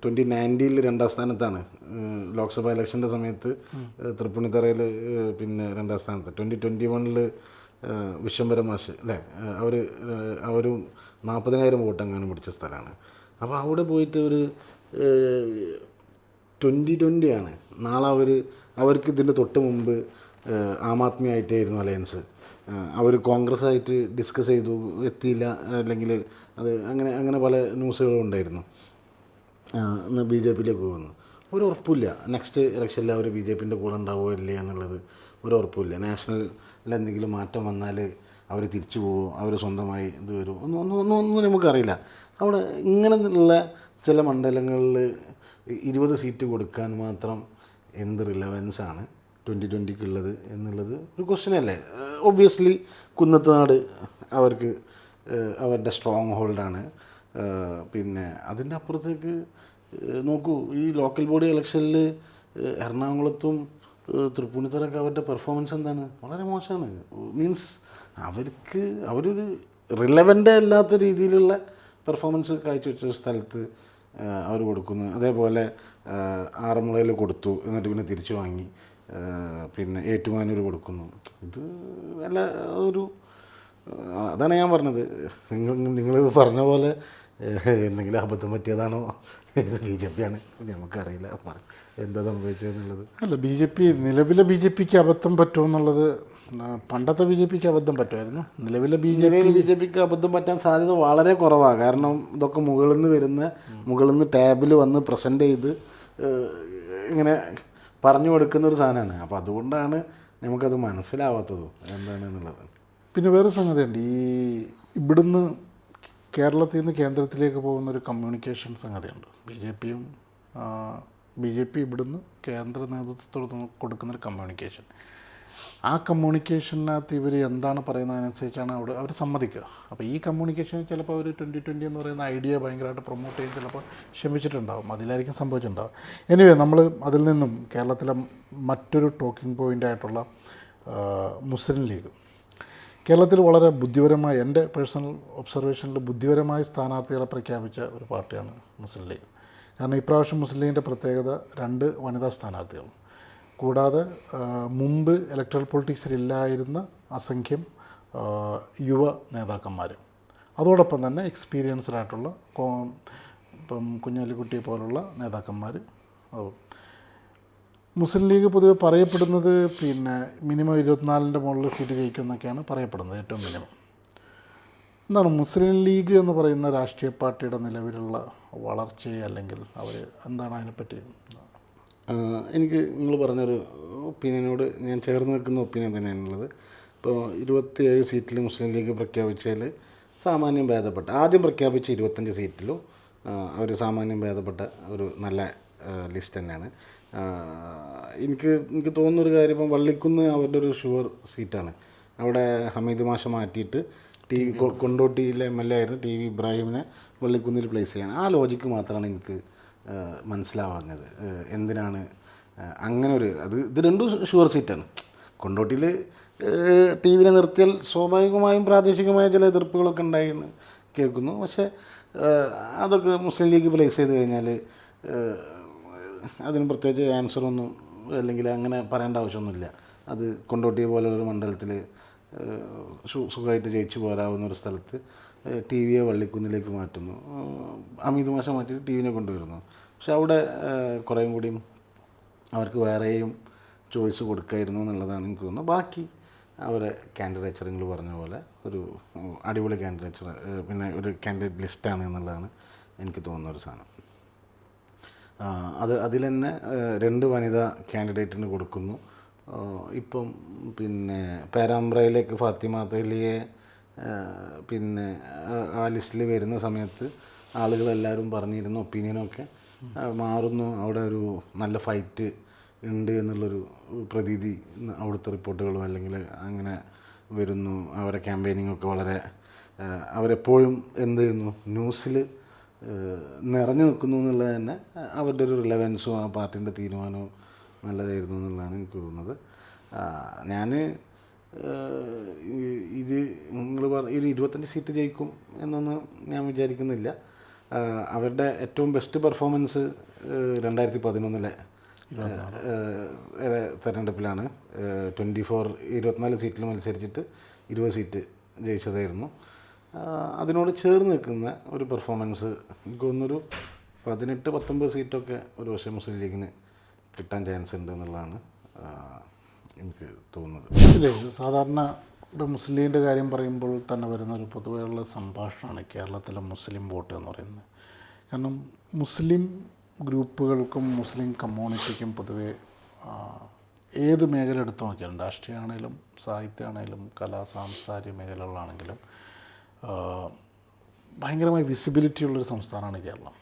2019 2ാം സ്ഥാനത്താണ്. ലോക്സഭാ ഇലക്ഷൻ്റെ സമയത്ത് തൃപ്പൂണിത്തറയിൽ പിന്നെ 2ാം സ്ഥാനത്ത്. 2021 വിശ്വംഭര മാഷ് അല്ലേ, അവരും 40,000 വോട്ട് അങ്ങനെ പിടിച്ച സ്ഥലമാണ്. അപ്പോൾ അവിടെ പോയിട്ട് ഒരു 2020 ആണ്. നാളെ അവർക്ക് ഇതിൻ്റെ തൊട്ട് മുമ്പ് ആം ആദ്മി ആയിട്ടായിരുന്നു അലയൻസ്. അവർ കോൺഗ്രസ് ആയിട്ട് ഡിസ്കസ് ചെയ്തു, എത്തിയില്ല, അല്ലെങ്കിൽ അത് അങ്ങനെ പല ന്യൂസുകളും ഉണ്ടായിരുന്നു. ഇന്ന് BJPയിലേക്ക് പോകുന്നു. ഒരു ഉറപ്പില്ല നെക്സ്റ്റ് ഇലക്ഷനിൽ അവർ BJPൻ്റെ കൂടെ ഉണ്ടാവുമോ ഇല്ല എന്നുള്ളത് ഒരു ഉറപ്പില്ല. നാഷണലിൽ എന്തെങ്കിലും മാറ്റം വന്നാൽ അവർ തിരിച്ചു പോകുമോ, അവർ സ്വന്തമായി ഇത് വരുമോ, ഒന്നും നമുക്കറിയില്ല. അവിടെ ഇങ്ങനെയുള്ള ചില മണ്ഡലങ്ങളിൽ 20 സീറ്റ് കൊടുക്കാൻ മാത്രം എന്ത് റിലവൻസാണ് 2020 എന്നുള്ളത് ഒരു ക്വസ്റ്റ്യനല്ലേ. ഒബ്വിയസ്ലി കുന്നത്തുനാട് അവർക്ക് അവരുടെ സ്ട്രോങ് ഹോൾഡാണ്. പിന്നെ അതിൻ്റെ അപ്പുറത്തേക്ക് നോക്കൂ, ഈ ലോക്കൽ ബോഡി ഇലക്ഷനിൽ എറണാകുളത്തും തൃപ്പൂണിത്തുറയൊക്കെ അവരുടെ പെർഫോമൻസ് എന്താണ്? വളരെ മോശമാണ്. മീൻസ് അവരൊരു റിലവൻ്റ് അല്ലാത്ത രീതിയിലുള്ള പെർഫോമൻസ് കാഴ്ചവെച്ച സ്ഥലത്ത് അവർ കൊടുക്കുന്നു. അതേപോലെ ആറന്മുളയിൽ കൊടുത്തു, എന്നിട്ട് പിന്നെ തിരിച്ചു വാങ്ങി. പിന്നെ ഏറ്റുമാനൂർ കൊടുക്കുന്നു. ഇത് വല്ല അതാണ് ഞാൻ പറഞ്ഞത്. നിങ്ങൾ പറഞ്ഞ പോലെ എന്തെങ്കിലും അബദ്ധം പറ്റിയതാണോ, BJP ആണ്, നമുക്കറിയില്ല എന്താ സംഭവിച്ചതെന്നുള്ളത്. അല്ല, നിലവിലെ BJPക്ക് അബദ്ധം പറ്റുമെന്നുള്ളത് പണ്ടത്തെ BJPക്ക് അബദ്ധം പറ്റുമായിരുന്നു. നിലവിലെ BJPക്ക് അബദ്ധം പറ്റാൻ സാധ്യത വളരെ കുറവാണ്. കാരണം ഇതൊക്കെ മുകളിൽ നിന്ന് ടാബിൽ വന്ന് പ്രസൻറ്റ് ചെയ്ത് ഇങ്ങനെ പറഞ്ഞു കൊടുക്കുന്നൊരു സാധനമാണ്. അപ്പോൾ അതുകൊണ്ടാണ് നമുക്കത് മനസ്സിലാവാത്തതും എന്താണെന്നുള്ളത്. പിന്നെ വേറെ സംഗതിയുണ്ട്, ഇവിടുന്ന് കേരളത്തിൽ നിന്ന് കേന്ദ്രത്തിലേക്ക് പോകുന്നൊരു കമ്മ്യൂണിക്കേഷൻ സംഗതിയുണ്ട്. BJP ഇവിടുന്ന് കേന്ദ്ര നേതൃത്വത്തോട് കൊടുക്കുന്നൊരു കമ്മ്യൂണിക്കേഷൻ. ആ കമ്മ്യൂണിക്കേഷനകത്ത് ഇവർ എന്താണ് പറയുന്നതിനനുസരിച്ചാണ് അവർ സമ്മതിക്കുക. അപ്പോൾ ഈ കമ്മ്യൂണിക്കേഷൻ ചിലപ്പോൾ അവർ 2020 എന്ന് പറയുന്ന ഐഡിയ ഭയങ്കരമായിട്ട് പ്രൊമോട്ട് ചെയ്ത് ചിലപ്പോൾ ക്ഷമിച്ചിട്ടുണ്ടാകും. അതിലായിരിക്കും സംഭവിച്ചിട്ടുണ്ടാകും. എനിവേ, നമ്മൾ അതിൽ നിന്നും കേരളത്തിലെ മറ്റൊരു ടോക്കിംഗ് പോയിൻ്റായിട്ടുള്ള മുസ്ലിം ലീഗ്. കേരളത്തിൽ വളരെ ബുദ്ധിപരമായ, എൻ്റെ പേഴ്സണൽ ഒബ്സർവേഷനിൽ ബുദ്ധിപരമായ സ്ഥാനാർത്ഥികളെ പ്രഖ്യാപിച്ച ഒരു പാർട്ടിയാണ് മുസ്ലിം ലീഗ്. കാരണം ഇപ്രാവശ്യം മുസ്ലിം ലീഗിൻ്റെ പ്രത്യേകത 2 വനിതാ സ്ഥാനാർത്ഥികൾ, കൂടാതെ മുമ്പ് ഇലക്ട്രൽ പൊളിറ്റിക്സിലില്ലായിരുന്ന അസംഖ്യം യുവ നേതാക്കന്മാർ, അതോടൊപ്പം തന്നെ എക്സ്പീരിയൻസ്ഡ് ആയിട്ടുള്ള ഇപ്പം കുഞ്ഞാലിക്കുട്ടിയെ പോലുള്ള നേതാക്കന്മാർ. മുസ്ലിം ലീഗ് പൊതുവെ പറയപ്പെടുന്നത് പിന്നെ മിനിമം 24ൻ്റെ മുകളിൽ സീറ്റ് ജയിക്കുമെന്നൊക്കെയാണ് പറയപ്പെടുന്നത്, ഏറ്റവും മിനിമം. എന്താണ് മുസ്ലിം ലീഗ് എന്ന് പറയുന്ന രാഷ്ട്രീയ പാർട്ടിയുടെ നിലവിലുള്ള വളർച്ചയെ, അല്ലെങ്കിൽ അവർ എന്താണ് അതിനെപ്പറ്റി? എനിക്ക് നിങ്ങൾ പറഞ്ഞൊരു ഒപ്പീനിയനോട് ഞാൻ ചേർന്ന് നിൽക്കുന്ന ഒപ്പീനിയൻ തന്നെയാണുള്ളത്. ഇപ്പോൾ 27 സീറ്റിൽ മുസ്ലിം ലീഗ് പ്രഖ്യാപിച്ചതിൽ സാമാന്യം ഭേദപ്പെട്ട, ആദ്യം പ്രഖ്യാപിച്ച 25 സീറ്റിലും അവർ സാമാന്യം ഭേദപ്പെട്ട ഒരു നല്ല ലിസ്റ്റ് തന്നെയാണ്. എനിക്ക് തോന്നുന്നൊരു കാര്യം, ഇപ്പം വള്ളിക്കുന്ന് അവരുടെ ഒരു ഷുവർ സീറ്റാണ്. അവിടെ ഹമീദ് മാഷ മാറ്റിയിട്ട് കൊണ്ടോട്ടിയിലെ MLA ആയിരുന്നു TV ഇബ്രാഹിമിനെ വള്ളിക്കുന്നിൽ പ്ലേസ് ചെയ്യാണ്. ആ ലോജിക്ക് മാത്രമാണ് എനിക്ക് മനസ്സിലാവുന്നത്. എന്തിനാണ് അങ്ങനെ ഇത് രണ്ടും ഷുവർ സീറ്റാണ്. കൊണ്ടോട്ടിയിൽ TV നിർത്തിയാൽ സ്വാഭാവികമായും പ്രാദേശികമായ ചില എതിർപ്പുകളൊക്കെ ഉണ്ടായിരുന്നു. കേൾക്കുന്നു. പക്ഷേ അതൊക്കെ മുസ്ലിം ലീഗ് പ്ലേസ് ചെയ്ത് കഴിഞ്ഞാൽ അതിന് പ്രത്യേകിച്ച് ആൻസറൊന്നും അല്ലെങ്കിൽ അങ്ങനെ പറയേണ്ട ആവശ്യമൊന്നുമില്ല. അത് കൊണ്ടോട്ടി പോലുള്ളൊരു മണ്ഡലത്തിൽ സുഖമായിട്ട് ജയിച്ചു പോരാവുന്ന ഒരു സ്ഥലത്ത് ടി വിയെ വള്ളിക്കുന്നിലേക്ക് മാറ്റുന്നു. അമീത് മാഷ മാറ്റി ടി വിനെ കൊണ്ടുവരുന്നു. പക്ഷെ അവിടെ കുറേയും കൂടിയും അവർക്ക് വേറെയും ചോയ്സ് കൊടുക്കായിരുന്നു എന്നുള്ളതാണ് എനിക്ക് തോന്നുന്നത്. ബാക്കി അവരെ കാൻഡിഡേച്ചർ നിങ്ങൾ പറഞ്ഞ പോലെ ഒരു അടിപൊളി കാൻഡിഡേച്ചർ, പിന്നെ ഒരു കാൻഡിഡേറ്റ് ലിസ്റ്റാണ് എന്നുള്ളതാണ് എനിക്ക് തോന്നുന്ന ഒരു സാധനം. അതിൽ തന്നെ 2 വനിതാ കാൻഡിഡേറ്റിന് കൊടുക്കുന്നു. ഇപ്പം പിന്നെ പേരാമ്പ്രയിലേക്ക് ഫാത്തിമ തലിയെ പിന്നെ ആ ലിസ്റ്റിൽ വരുന്ന സമയത്ത് ആളുകളെല്ലാവരും പറഞ്ഞിരുന്ന ഒപ്പീനിയനൊക്കെ മാറുന്നു. അവിടെ ഒരു നല്ല ഫൈറ്റ് ഉണ്ട് എന്നുള്ളൊരു പ്രതീതി അവിടുത്തെ റിപ്പോർട്ടുകളും അല്ലെങ്കിൽ അങ്ങനെ വരുന്നു. അവരെ ക്യാമ്പയിനിങ്ങൊക്കെ വളരെ അവരെപ്പോഴും എന്ത് ചെയ്യുന്നു, ന്യൂസിൽ നിറഞ്ഞു നിൽക്കുന്നു എന്നുള്ളത് തന്നെ അവരുടെ ഒരു റിലവൻസും ആ പാർട്ടീൻ്റെ തീരുമാനവും നല്ലതായിരുന്നു എന്നുള്ളതാണ് എനിക്ക് തോന്നുന്നത്. ഞാൻ ഇത് നിങ്ങൾ ഒരു 25 സീറ്റ് ജയിക്കും എന്നൊന്നും ഞാൻ വിചാരിക്കുന്നില്ല. അവരുടെ ഏറ്റവും ബെസ്റ്റ് പെർഫോമൻസ് 2011 തെരഞ്ഞെടുപ്പിലാണ്. 24 സീറ്റിൽ മത്സരിച്ചിട്ട് 20 സീറ്റ് ജയിച്ചതായിരുന്നു. അതിനോട് ചേർന്ന് നിൽക്കുന്ന ഒരു പെർഫോമൻസ് എനിക്ക് തോന്നുന്നൊരു 18-19 സീറ്റൊക്കെ ഒരു പക്ഷേ മുസ്ലിം ലീഗിന് കിട്ടാൻ ചാൻസ് ഉണ്ട് എന്നുള്ളതാണ് എനിക്ക് തോന്നുന്നത്. ഇല്ലേ, സാധാരണ ഇപ്പോൾ മുസ്ലിം ലീഗിൻ്റെ കാര്യം പറയുമ്പോൾ തന്നെ വരുന്നൊരു പൊതുവെയുള്ള സംഭാഷണമാണ് കേരളത്തിലെ മുസ്ലിം വോട്ട് എന്ന് പറയുന്നത്. കാരണം മുസ്ലിം ഗ്രൂപ്പുകൾക്കും മുസ്ലിം കമ്മ്യൂണിറ്റിക്കും പൊതുവെ ഏത് മേഖല എടുത്തു നോക്കിയാലും, രാഷ്ട്രീയമാണെങ്കിലും സാഹിത്യമാണെങ്കിലും സാംസ്കാരിക മേഖലകളാണെങ്കിലും ഭയങ്കരമായി വിസിബിലിറ്റി ഉള്ളൊരു സംസ്ഥാനമാണ് കേരളം.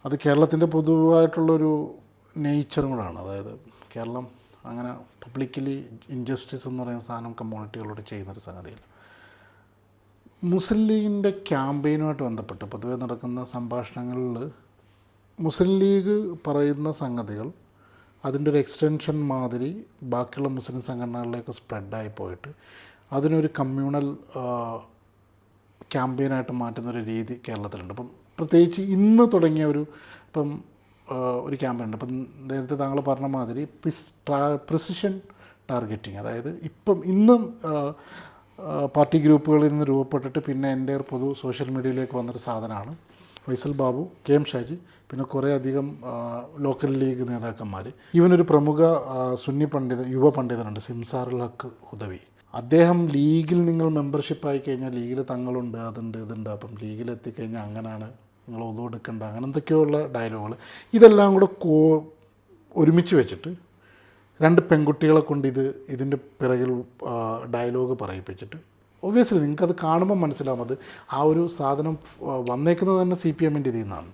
അത് കേരളത്തിൻ്റെ പൊതുവായിട്ടുള്ളൊരു നേച്ചറും കൂടാണ്. അതായത് കേരളം അങ്ങനെ പബ്ലിക്കലി ഇൻജസ്റ്റിസ് എന്ന് പറയുന്ന സാധനം കമ്മ്യൂണിറ്റികളോട് ചെയ്യുന്നൊരു സംഗതിയില്ല. മുസ്ലിം ലീഗിൻ്റെ ക്യാമ്പയിനുമായിട്ട് ബന്ധപ്പെട്ട് പൊതുവെ നടക്കുന്ന സംഭാഷണങ്ങളിൽ മുസ്ലിം ലീഗ് പറയുന്ന സംഗതികൾ അതിൻ്റെ ഒരു എക്സ്റ്റൻഷൻ മാതിരി ബാക്കിയുള്ള മുസ്ലിം സംഘടനകളിലേക്ക് സ്പ്രെഡായി പോയിട്ട് അതിനൊരു കമ്മ്യൂണൽ ക്യാമ്പയിനായിട്ട് മാറ്റുന്നൊരു രീതി കേരളത്തിലുണ്ട്. ഇപ്പം പ്രത്യേകിച്ച് ഇന്ന് തുടങ്ങിയ ഒരു ക്യാമ്പയിൻ ഉണ്ട്. ഇപ്പം നേരത്തെ താങ്കൾ പറഞ്ഞ മാതിരി പ്രിസിഷൻ ടാർഗറ്റിങ്, അതായത് ഇന്നും പാർട്ടി ഗ്രൂപ്പുകളിൽ നിന്ന് രൂപപ്പെട്ടിട്ട് പിന്നെ എൻ്റെ പൊതു സോഷ്യൽ മീഡിയയിലേക്ക് വന്നൊരു സാധനമാണ് ഫൈസൽ ബാബു, KM ഷാജി, പിന്നെ കുറേ അധികം ലോക്കൽ ലീഗ് നേതാക്കന്മാർ. ഇവനൊരു പ്രമുഖ സുന്നി യുവ പണ്ഡിതനുണ്ട്, സിംസാറുൽ ഹക്ക് ഹുദവി. അദ്ദേഹം ലീഗിൽ നിങ്ങൾ മെമ്പർഷിപ്പായി കഴിഞ്ഞാൽ ലീഗിൽ തങ്ങളുണ്ട്, അതുണ്ട്, ഇതുണ്ട്, അപ്പം ലീഗിലെത്തിക്കഴിഞ്ഞാൽ അങ്ങനെയാണ് നിങ്ങൾ ഒന്നും എടുക്കേണ്ട, അങ്ങനെ എന്തൊക്കെയുള്ള ഡയലോഗുകൾ. ഇതെല്ലാം കൂടെ ഒരുമിച്ച് വെച്ചിട്ട് 2 പെൺകുട്ടികളെ കൊണ്ട് ഇതിൻ്റെ പിറകിൽ ഡയലോഗ് പറയിപ്പിച്ചിട്ട് ഒബ്വിയസ്ലി നിങ്ങൾക്കത് കാണുമ്പോൾ മനസ്സിലാവും അത് ആ ഒരു സാധനം വന്നേക്കുന്നത് തന്നെ CPMൻ്റെ ഇതിൽ നിന്നാണ്.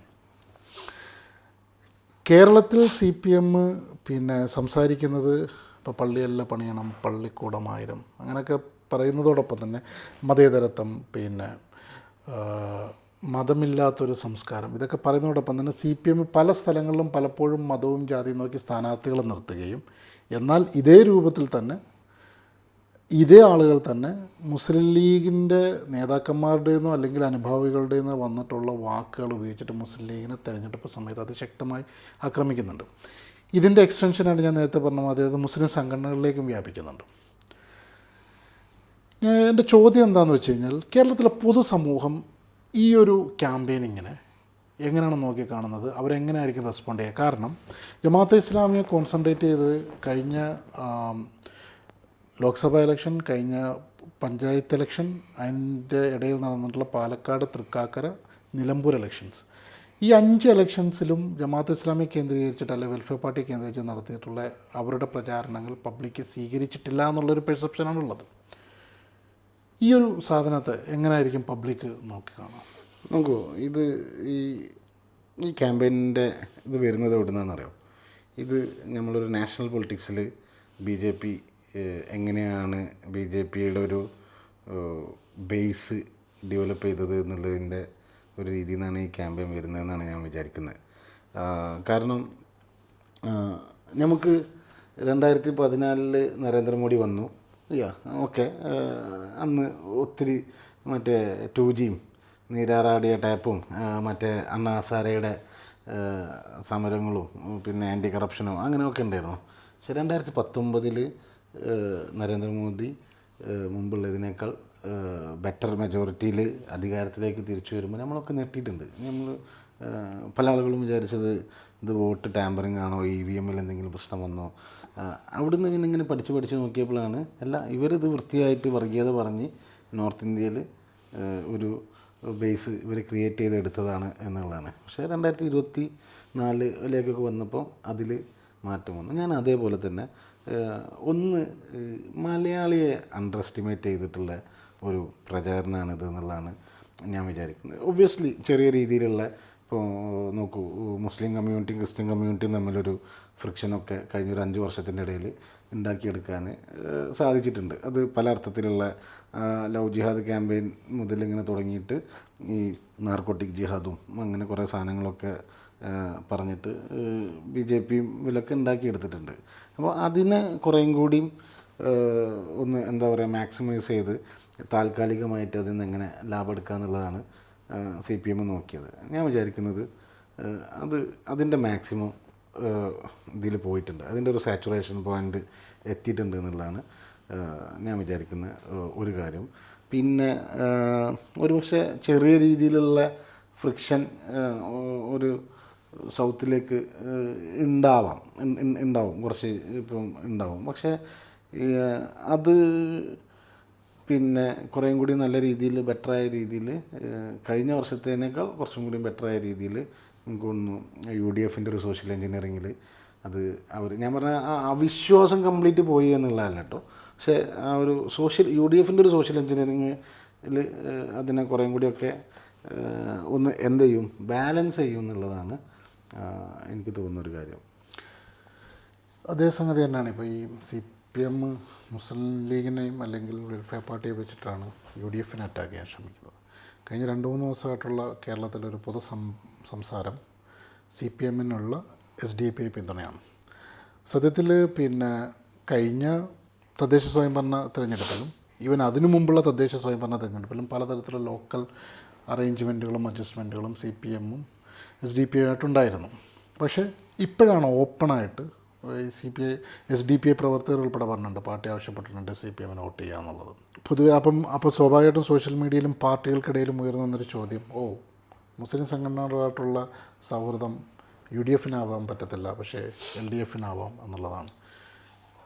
കേരളത്തിൽ CPM പിന്നെ സംസാരിക്കുന്നത് ഇപ്പോൾ പള്ളിയെല്ലാം പണിയണം, പള്ളിക്കൂടമായിരം അങ്ങനെയൊക്കെ പറയുന്നതോടൊപ്പം തന്നെ മതേതരത്വം, പിന്നെ മതമില്ലാത്തൊരു സംസ്കാരം, ഇതൊക്കെ പറയുന്നതോടൊപ്പം തന്നെ CPM പല സ്ഥലങ്ങളിലും പലപ്പോഴും മതവും ജാതിയും നോക്കി സ്ഥാനാർത്ഥികളെ നിർത്തുകയും എന്നാൽ ഇതേ രൂപത്തിൽ തന്നെ ഇതേ ആളുകൾ തന്നെ മുസ്ലിം ലീഗിൻ്റെ നേതാക്കന്മാരുടേന്നോ അല്ലെങ്കിൽ അനുഭാവികളുടേന്നോ വന്നിട്ടുള്ള വാക്കുകൾ ഉപയോഗിച്ചിട്ട് മുസ്ലിം ലീഗിനെ തെരഞ്ഞെടുപ്പ് സമയത്ത് അതിശക്തമായി ആക്രമിക്കുന്നുണ്ട്. ഇതിൻ്റെ എക്സ്റ്റൻഷനായിട്ട് ഞാൻ നേരത്തെ പറഞ്ഞ മാതിരി അത് മുസ്ലിം സംഘടനകളിലേക്കും വ്യാപിക്കുന്നുണ്ട്. എൻ്റെ ചോദ്യം എന്താണെന്ന് വെച്ച് കഴിഞ്ഞാൽ കേരളത്തിലെ പൊതുസമൂഹം ഈ ഒരു ക്യാമ്പയിനിങ്ങിനെ എങ്ങനെയാണ് നോക്കിക്കാണുന്നത്, അവരെങ്ങനെയായിരിക്കും റെസ്പോണ്ട് ചെയ്യുക? കാരണം ജമാഅത്തെ ഇസ്ലാമിയെ കോൺസെൻട്രേറ്റ് ചെയ്ത് കഴിഞ്ഞ ലോക്സഭാ ഇലക്ഷൻ, കഴിഞ്ഞ പഞ്ചായത്ത് ഇലക്ഷൻ, അതിൻ്റെ ഇടയിൽ നടന്നിട്ടുള്ള പാലക്കാട്, തൃക്കാക്കര, നിലമ്പൂർ ഇലക്ഷൻസ്, ഈ 5 ഇലക്ഷൻസിലും ജമാഅത്തെ ഇസ്ലാമി കേന്ദ്രീകരിച്ചിട്ട് അല്ലെങ്കിൽ വെൽഫെയർ പാർട്ടി കേന്ദ്രീകരിച്ച് നടത്തിയിട്ടുള്ള അവരുടെ പ്രചാരണങ്ങൾ പബ്ലിക്ക് സ്വീകരിച്ചിട്ടില്ല എന്നുള്ളൊരു പെർസെപ്ഷനാണുള്ളത്. ഈ ഒരു സാധനത്തെ എങ്ങനെയായിരിക്കും പബ്ലിക്ക് നോക്കിക്കാണുക? നോക്കൂ, ഈ ക്യാമ്പയിനിൻ്റെ ഇത് വരുന്നത് എവിടെ നിന്നാണെന്നറിയോ? ഇത് നമ്മളൊരു നാഷണൽ പൊളിറ്റിക്സിൽ BJP എങ്ങനെയാണ് BJPയുടെ ഒരു ബേസ് ഡെവലപ്പ് ചെയ്തത് എന്നുള്ളതിൻ്റെ ഒരു രീതിയിൽ നിന്നാണ് ഈ ക്യാമ്പയിൻ വരുന്നതെന്നാണ് ഞാൻ വിചാരിക്കുന്നത്. കാരണം നമുക്ക് 2014 നരേന്ദ്രമോദി വന്നു, ഓക്കെ, അന്ന് ഒത്തിരി മറ്റേ 2Gയും നീരാറാടിയ ടാപ്പും മറ്റേ അണ്ണാ ഹസാരയുടെ സമരങ്ങളും പിന്നെ ആൻറ്റി കറപ്ഷനും അങ്ങനെയൊക്കെ ഉണ്ടായിരുന്നു. പക്ഷെ 2019 നരേന്ദ്രമോദി മുമ്പുള്ളതിനേക്കാൾ ബെറ്റർ മെജോറിറ്റിയിൽ അധികാരത്തിലേക്ക് തിരിച്ചു വരുമ്പോൾ നമ്മളൊക്കെ ഞെട്ടിയിട്ടുണ്ട്. നമ്മൾ പല ആളുകളും വിചാരിച്ചത് ഇത് വോട്ട് ടാമ്പറിങ് ആണോ, EVM-ൽ എന്തെങ്കിലും പ്രശ്നം വന്നോ. അവിടുന്ന് പിന്നെ ഇങ്ങനെ പഠിച്ച് നോക്കിയപ്പോഴാണ് ഇവരിത് വൃത്തിയായിട്ട് വർഗീയത പറഞ്ഞ് നോർത്ത് ഇന്ത്യയിൽ ഒരു ബേസ് ഇവർ ക്രിയേറ്റ് ചെയ്തെടുത്തതാണ് എന്നുള്ളതാണ്. പക്ഷേ 2024 വന്നപ്പോൾ അതിൽ മാറ്റം വന്നു. ഞാൻ അതേപോലെ തന്നെ ഒന്ന് മലയാളിയെ അണ്ടർ എസ്റ്റിമേറ്റ് ചെയ്തിട്ടുള്ള ഒരു പ്രചാരണമാണിത് എന്നുള്ളതാണ് ഞാൻ വിചാരിക്കുന്നത്. ഒബ്വിയസ്ലി ചെറിയ രീതിയിലുള്ള, ഇപ്പോൾ നോക്കൂ, മുസ്ലിം കമ്മ്യൂണിറ്റിയും ക്രിസ്ത്യൻ കമ്മ്യൂണിറ്റിയും തമ്മിലൊരു ഫ്രിക്ഷനൊക്കെ കഴിഞ്ഞൊരു 5 വർഷത്തിൻ്റെ ഇടയിൽ ഉണ്ടാക്കിയെടുക്കാൻ സാധിച്ചിട്ടുണ്ട്. അത് പല അർത്ഥത്തിലുള്ള ലവ് ജിഹാദ് ക്യാമ്പയിൻ മുതലിങ്ങനെ തുടങ്ങിയിട്ട് ഈ നാർക്കോട്ടിക് ജിഹാദും അങ്ങനെ കുറേ സാധനങ്ങളൊക്കെ പറഞ്ഞിട്ട് BJPയും ഇതിലൊക്കെ ഉണ്ടാക്കിയെടുത്തിട്ടുണ്ട്. അപ്പോൾ അതിനെ കുറേയും കൂടിയും ഒന്ന് എന്താ പറയുക മാക്സിമൈസ് ചെയ്ത് താൽക്കാലികമായിട്ട് അതിൽ നിന്ന് എങ്ങനെ ലാഭം എടുക്കുക എന്നുള്ളതാണ് CPM നോക്കിയത്. ഞാൻ വിചാരിക്കുന്നത് അതിൻ്റെ മാക്സിമം ഇതിൽ പോയിട്ടുണ്ട്, അതിൻ്റെ ഒരു സാച്ചുറേഷൻ പോയിൻ്റ് എത്തിയിട്ടുണ്ട് എന്നുള്ളതാണ് ഞാൻ വിചാരിക്കുന്ന ഒരു കാര്യം. പിന്നെ ഒരുപക്ഷെ ചെറിയ രീതിയിലുള്ള ഫ്രിക്ഷൻ ഒരു സൗത്തിലേക്ക് ഉണ്ടാവും കുറച്ച് ഇപ്പം ഉണ്ടാവും. പക്ഷേ അത് പിന്നെ കുറേയും കൂടി നല്ല രീതിയിൽ ബെറ്ററായ രീതിയിൽ കഴിഞ്ഞ വർഷത്തേനേക്കാൾ കുറച്ചും കൂടി ബെറ്ററായ രീതിയിൽ എനിക്ക് തോന്നുന്നു UDFൻ്റെ ഒരു സോഷ്യൽ എഞ്ചിനീയറിങ്ങിൽ അത് ഞാൻ പറഞ്ഞ ആ അവിശ്വാസം കംപ്ലീറ്റ് പോയി എന്നുള്ളതല്ല കേട്ടോ. പക്ഷേ ആ ഒരു UDFൻ്റെ ഒരു സോഷ്യൽ എഞ്ചിനീയറിങ്ങിൽ അതിനെ കുറേയും കൂടിയൊക്കെ ഒന്ന് എന്ത് ചെയ്യും, ബാലൻസ് ചെയ്യും എന്നുള്ളതാണ് എനിക്ക് തോന്നുന്നൊരു കാര്യം. അതേ സംഗതി തന്നെയാണ് ഇപ്പോൾ ഈ CPM മുസ്ലിം ലീഗിനെയും അല്ലെങ്കിൽ വെൽഫെയർ പാർട്ടിയെ വെച്ചിട്ടാണ് UDFനെ അറ്റാക്ക് ചെയ്യാൻ ശ്രമിക്കുന്നത്. കഴിഞ്ഞ 2-3 ദിവസമായിട്ടുള്ള കേരളത്തിലൊരു സംസാരം CPM-നുള്ള SDPI പിന്തുണയാണ്. സത്യത്തിൽ പിന്നെ കഴിഞ്ഞ തദ്ദേശ സ്വയംഭരണ തിരഞ്ഞെടുപ്പിലും ഈവൻ അതിനു മുമ്പുള്ള തദ്ദേശ സ്വയംഭരണ തിരഞ്ഞെടുപ്പിലും പലതരത്തിലുള്ള ലോക്കൽ അറേഞ്ച്മെൻറ്റുകളും അഡ്ജസ്റ്റ്മെൻറ്റുകളും CPM-ഉം SDPI ആയിട്ടുണ്ടായിരുന്നു. പക്ഷേ ഇപ്പോഴാണ് ഓപ്പണായിട്ട് SDPI പ്രവർത്തകർ ഉൾപ്പെടെ പറഞ്ഞിട്ടുണ്ട്, പാർട്ടി ആവശ്യപ്പെട്ടിട്ടുണ്ട് CPM-ന് വോട്ട് ചെയ്യുക എന്നുള്ളത്. പൊതുവെ അപ്പോൾ സ്വാഭാവികമായിട്ടും സോഷ്യൽ മീഡിയയിലും പാർട്ടികൾക്കിടയിലും ഉയർന്നു വന്നൊരു ചോദ്യം, മുസ്ലിം സംഘടനകളുമായിട്ടുള്ള സൗഹൃദം UDFനാവാൻ പറ്റത്തില്ല, പക്ഷേ LDFനാവാം എന്നുള്ളതാണ്.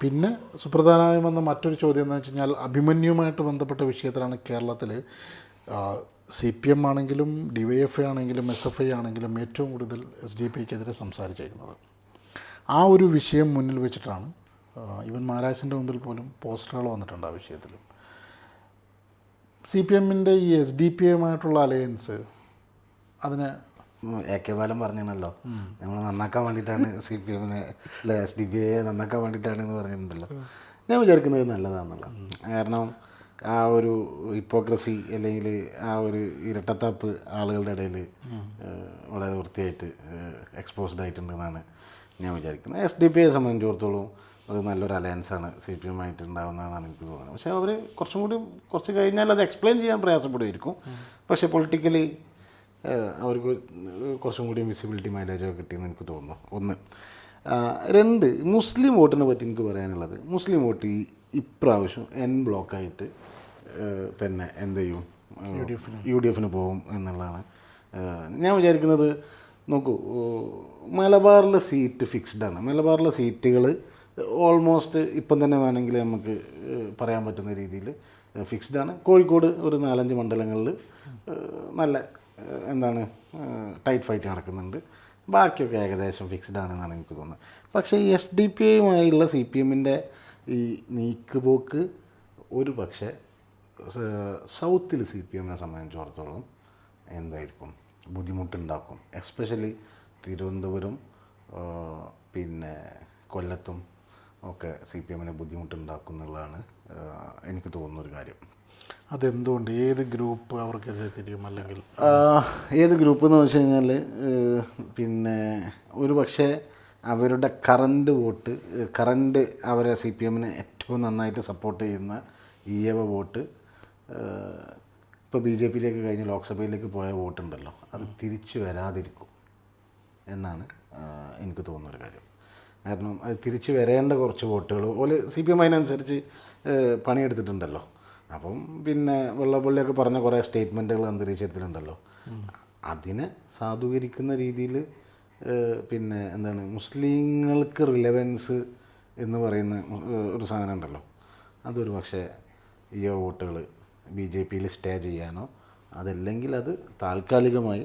പിന്നെ സുപ്രധാനമായി വന്ന മറ്റൊരു ചോദ്യം എന്ന് വെച്ച് കഴിഞ്ഞാൽ അഭിമന്യുവുമായിട്ട് ബന്ധപ്പെട്ട വിഷയത്തിലാണ് കേരളത്തിൽ CPM ആണെങ്കിലും DYFI ആണെങ്കിലും SFI ആണെങ്കിലും ഏറ്റവും കൂടുതൽ SDPIക്കെതിരെ സംസാരിച്ചിരിക്കുന്നത്. ആ ഒരു വിഷയം മുന്നിൽ വെച്ചിട്ടാണ് ഇവൻ മഹാരാജൻ്റെ മുമ്പിൽ പോലും പോസ്റ്ററുകൾ വന്നിട്ടുണ്ട് ആ വിഷയത്തിൽ. CPM-ൻ്റെ ഈ SDPIയുമായിട്ടുള്ള അലയൻസ് അതിനെ AK ബാലൻ പറഞ്ഞിട്ടുണ്ടല്ലോ, നമ്മൾ നന്നാക്കാൻ വേണ്ടിയിട്ടാണ് CPM-നെ SDPIയെ നന്നാക്കാൻ വേണ്ടിയിട്ടാണ് എന്ന് പറഞ്ഞിട്ടുണ്ടല്ലോ. ഞാൻ വിചാരിക്കുന്നത് നല്ലതാണെന്നുള്ള, കാരണം ആ ഒരു ഹിപ്പോക്രസി അല്ലെങ്കിൽ ആ ഒരു ഇരട്ടത്താപ്പ് ആളുകളുടെ ഇടയിൽ വളരെ വൃത്തിയായിട്ട് എക്സ്പോസ്ഡ് ആയിട്ടുണ്ടെന്നാണ് ഞാൻ വിചാരിക്കുന്നത്. SDPIയെ സംബന്ധിച്ചിടത്തോളം അത് നല്ലൊരു അലയൻസാണ് CPM-ആയിട്ട് ഉണ്ടാകുന്നതെന്നാണ് എനിക്ക് തോന്നുന്നത്. പക്ഷേ അവർ കുറച്ച് കഴിഞ്ഞാൽ അത് എക്സ്പ്ലെയിൻ ചെയ്യാൻ പ്രയാസപ്പെടുമായിരിക്കും. പക്ഷേ പൊളിറ്റിക്കലി അവർക്ക് കുറച്ചും കൂടി വിസിബിലിറ്റി മൈലേജൊക്കെ കിട്ടിയെന്ന് എനിക്ക് തോന്നുന്നു. 1. 2, മുസ്ലിം വോട്ടിനെ പറ്റി എനിക്ക് പറയാനുള്ളത്, മുസ്ലിം വോട്ട് ഇപ്രാവശ്യം N ബ്ലോക്കായിട്ട് തന്നെ എന്ത് ചെയ്യും, UDFന് പോകും എന്നുള്ളതാണ് ഞാൻ വിചാരിക്കുന്നത്. നോക്കൂ, മലബാറിലെ സീറ്റ് ഫിക്സ്ഡാണ്. മലബാറിലെ സീറ്റുകൾ ഓൾമോസ്റ്റ് ഇപ്പം തന്നെ വേണമെങ്കിൽ നമുക്ക് പറയാൻ പറ്റുന്ന രീതിയിൽ ഫിക്സ്ഡാണ്. കോഴിക്കോട് ഒരു 4-5 മണ്ഡലങ്ങളിൽ നല്ല ടൈറ്റ് ഫൈറ്റ് നടക്കുന്നുണ്ട്. ബാക്കിയൊക്കെ ഏകദേശം ഫിക്സ്ഡ് ആണെന്നാണ് എനിക്ക് തോന്നുന്നത്. പക്ഷേ ഈ SDPIയുമായുള്ള CPM-ൻ്റെ ഈ നീക്കുപോക്ക് ഒരു പക്ഷേ സൗത്തിൽ CPM-നെ സംബന്ധിച്ചിടത്തോളം എന്തായിരിക്കും, ബുദ്ധിമുട്ടുണ്ടാക്കും. എസ്പെഷ്യലി തിരുവനന്തപുരം പിന്നെ കൊല്ലത്തും ഒക്കെ CPM-നെ ബുദ്ധിമുട്ടുണ്ടാക്കും എന്നുള്ളതാണ് എനിക്ക് തോന്നുന്നൊരു കാര്യം. അതെന്തുകൊണ്ട്, ഏത് ഗ്രൂപ്പ് അവർക്കെതിരെ തിരിയും, അല്ലെങ്കിൽ ഏത് ഗ്രൂപ്പ് എന്ന് വെച്ച് കഴിഞ്ഞാൽ പിന്നെ ഒരു പക്ഷേ അവരുടെ കറണ്ട് അവരെ CPM-നെ ഏറ്റവും നന്നായിട്ട് സപ്പോർട്ട് ചെയ്യുന്ന ഈഴവ വോട്ട് ഇപ്പോൾ BJP കഴിഞ്ഞ് ലോക്സഭയിലേക്ക് പോയ വോട്ടുണ്ടല്ലോ, അത് തിരിച്ചു വരാതിരിക്കും എന്നാണ് എനിക്ക് തോന്നുന്നൊരു കാര്യം. കാരണം അത് തിരിച്ചു വരേണ്ട കുറച്ച് വോട്ടുകൾ ഓല് CPM അതിനനുസരിച്ച് പണിയെടുത്തിട്ടുണ്ടല്ലോ. അപ്പം പിന്നെ വെള്ളപ്പള്ളിയൊക്കെ പറഞ്ഞ കുറേ സ്റ്റേറ്റ്മെൻറ്റുകൾ അന്തരീക്ഷത്തിലുണ്ടല്ലോ, അതിനെ സാധൂകരിക്കുന്ന രീതിയിൽ പിന്നെ എന്താണ് മുസ്ലിങ്ങൾക്ക് റിലവൻസ് എന്ന് പറയുന്ന ഒരു സാധനം ഉണ്ടല്ലോ, അതൊരു പക്ഷേ ഈ വോട്ടുകൾ BJP സ്റ്റേ ചെയ്യാനോ അതല്ലെങ്കിൽ അത് താൽക്കാലികമായി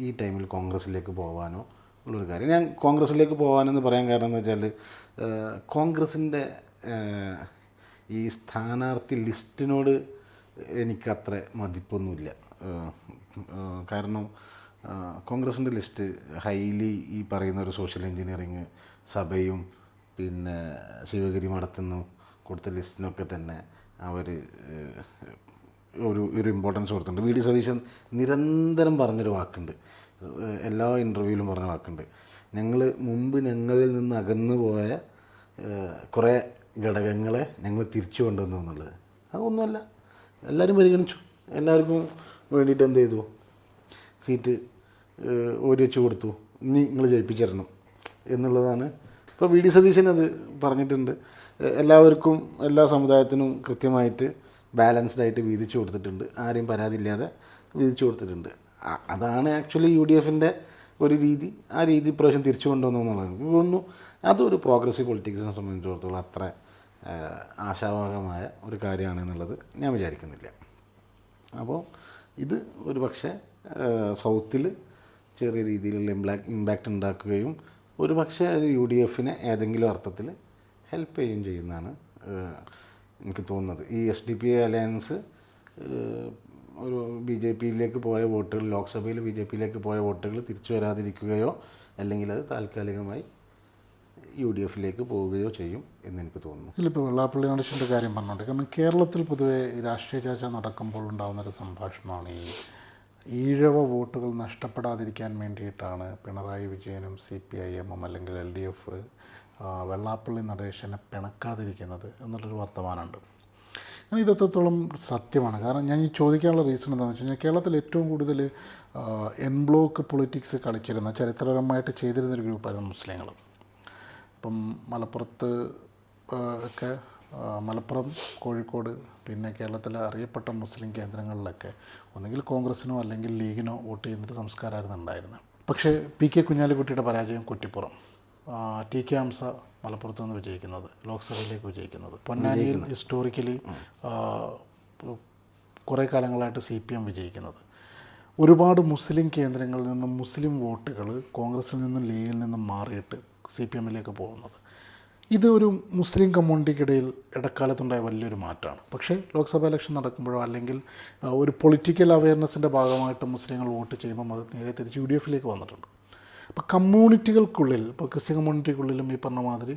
ഈ ടൈമിൽ കോൺഗ്രസ്സിലേക്ക് പോകാനോ ഉള്ളൊരു കാര്യം. ഞാൻ കോൺഗ്രസ്സിലേക്ക് പോകാനെന്ന് പറയാൻ കാരണം എന്ന് വെച്ചാൽ കോൺഗ്രസിൻ്റെ ഈ സ്ഥാനാർത്ഥി ലിസ്റ്റിനോട് എനിക്കത്ര മതിപ്പൊന്നുമില്ല. കാരണം കോൺഗ്രസിൻ്റെ ലിസ്റ്റ് ഹൈലി ഈ പറയുന്ന ഒരു സോഷ്യൽ എൻജിനീയറിങ് സഭയും പിന്നെ ശിവഗിരി മഠത്തുനിന്ന് കൊടുത്ത ലിസ്റ്റിനൊക്കെ തന്നെ അവർ ഒരു ഇമ്പോർട്ടൻസ് കൊടുത്തിട്ടുണ്ട്. VD സതീശൻ നിരന്തരം പറഞ്ഞൊരു വാക്കുണ്ട്, എല്ലാ ഇൻ്റർവ്യൂവിലും പറഞ്ഞ വാക്കുണ്ട്, ഞങ്ങളിൽ നിന്ന് അകന്നു പോയ കുറേ ഘടകങ്ങളെ ഞങ്ങൾ തിരിച്ചു കൊണ്ടുവന്നു എന്നുള്ളത്. അതൊന്നുമല്ല, എല്ലാവരും പരിഗണിച്ചു, എല്ലാവർക്കും വേണ്ടിയിട്ട് എന്ത് ചെയ്തു, സീറ്റ് ഓരി വെച്ച് കൊടുത്തു, ഇനി നിങ്ങൾ ജയിപ്പിച്ചിരണം എന്നുള്ളതാണ്. ഇപ്പോൾ VD സതീശൻ അത് പറഞ്ഞിട്ടുണ്ട്, എല്ലാവർക്കും എല്ലാ സമുദായത്തിനും കൃത്യമായിട്ട് ബാലൻസ്ഡ് ആയിട്ട് വീതിച്ചു കൊടുത്തിട്ടുണ്ട്, ആരെയും പരാതിയില്ലാതെ വീതിച്ചു കൊടുത്തിട്ടുണ്ട്. അതാണ് ആക്ച്വലി UDFൻ്റെ ഒരു രീതി. ആ രീതി ഇപ്രാവശ്യം തിരിച്ചു കൊണ്ടുവന്നു എന്നുള്ളത് എനിക്ക് തോന്നുന്നു അതൊരു പ്രോഗ്രസീവ് പൊളിറ്റിക്സിനെ സംബന്ധിച്ചിടത്തോളം അത്ര ആശാവഹമായ ഒരു കാര്യമാണെന്നുള്ളത് ഞാൻ വിചാരിക്കുന്നില്ല. അപ്പോൾ ഇത് ഒരു പക്ഷേ സൗത്തിൽ ചെറിയ രീതിയിലുള്ള ഇമ്പാക്റ്റ് ഉണ്ടാക്കുകയും ഒരു പക്ഷേ അത് UDFനെ ഏതെങ്കിലും അർത്ഥത്തിൽ ഹെൽപ്പ് ചെയ്യുകയും ചെയ്യുന്നതാണ് എനിക്ക് തോന്നുന്നത്. ഈ SDPI അലയൻസ് ഒരു BJP പോയ വോട്ടുകൾ, ലോക്സഭയിൽ BJP പോയ വോട്ടുകൾ തിരിച്ചു വരാതിരിക്കുകയോ അല്ലെങ്കിൽ അത് താൽക്കാലികമായി UDF പോവുകയോ ചെയ്യും എന്നെനിക്ക് തോന്നുന്നു. ഇതിലിപ്പോൾ വെള്ളാപ്പള്ളി നടേശൻ്റെ കാര്യം പറഞ്ഞുകൊണ്ട്, കാരണം കേരളത്തിൽ പൊതുവെ രാഷ്ട്രീയ ചർച്ച നടക്കുമ്പോൾ ഉണ്ടാകുന്നൊരു സംഭാഷണമാണ് ഈഴവ വോട്ടുകൾ നഷ്ടപ്പെടാതിരിക്കാൻ വേണ്ടിയിട്ടാണ് പിണറായി വിജയനും CPIM അല്ലെങ്കിൽ LDF വെള്ളാപ്പള്ളി നടേശനെ പിണക്കാതിരിക്കുന്നത് എന്നുള്ളൊരു വർത്തമാനമുണ്ട്. കാരണം ഇതെത്രത്തോളം സത്യമാണ്? കാരണം ഞാൻ ഈ ചോദിക്കാനുള്ള റീസൺ എന്താണെന്ന് വെച്ച് കഴിഞ്ഞാൽ, കേരളത്തിൽ ഏറ്റവും കൂടുതൽ എൻ ബ്ലോക്ക് പൊളിറ്റിക്സ് കളിച്ചിരുന്ന, ചരിത്രപരമായിട്ട് ചെയ്തിരുന്നൊരു ഗ്രൂപ്പായിരുന്നു മുസ്ലിങ്ങൾ. ഇപ്പം മലപ്പുറത്ത് ഒക്കെ മലപ്പുറം, കോഴിക്കോട്, പിന്നെ കേരളത്തിലെ അറിയപ്പെട്ട മുസ്ലിം കേന്ദ്രങ്ങളിലൊക്കെ ഒന്നുകിൽ കോൺഗ്രസ്സിനോ അല്ലെങ്കിൽ ലീഗിനോ വോട്ട് ചെയ്യുന്നൊരു സംസ്കാരമായിരുന്നു ഉണ്ടായിരുന്നത്. പക്ഷേ PK കുഞ്ഞാലിക്കുട്ടിയുടെ പരാജയം കുറ്റിപ്പുറം, TK ഹംസ മലപ്പുറത്ത് നിന്ന് വിജയിക്കുന്നത്, ലോക്സഭയിലേക്ക് വിജയിക്കുന്നത്, പൊന്നാനിയിൽ ഹിസ്റ്റോറിക്കലി കുറേ കാലങ്ങളായിട്ട് CPM വിജയിക്കുന്നത്, ഒരുപാട് മുസ്ലിം കേന്ദ്രങ്ങളിൽ നിന്നും മുസ്ലിം വോട്ടുകൾ കോൺഗ്രസിൽ നിന്നും ലീഗിൽ നിന്നും മാറിയിട്ട് CPM പോകുന്നത്, ഇത് ഒരു മുസ്ലിം കമ്മ്യൂണിറ്റിക്കിടയിൽ ഇടക്കാലത്തുണ്ടായ വലിയൊരു മാറ്റമാണ്. പക്ഷേ ലോക്സഭാ ഇലക്ഷൻ നടക്കുമ്പോഴോ അല്ലെങ്കിൽ ഒരു പൊളിറ്റിക്കൽ അവയർനെസ്സിൻ്റെ ഭാഗമായിട്ട് മുസ്ലിങ്ങൾ വോട്ട് ചെയ്യുമ്പോൾ അത് നേരെ തിരിച്ച് UDF വന്നിട്ടുണ്ട്. അപ്പോൾ കമ്മ്യൂണിറ്റികൾക്കുള്ളിൽ, ഇപ്പോൾ ക്രിസ്ത്യൻ കമ്മ്യൂണിറ്റിക്കുള്ളിലും ഈ പറഞ്ഞ മാതിരി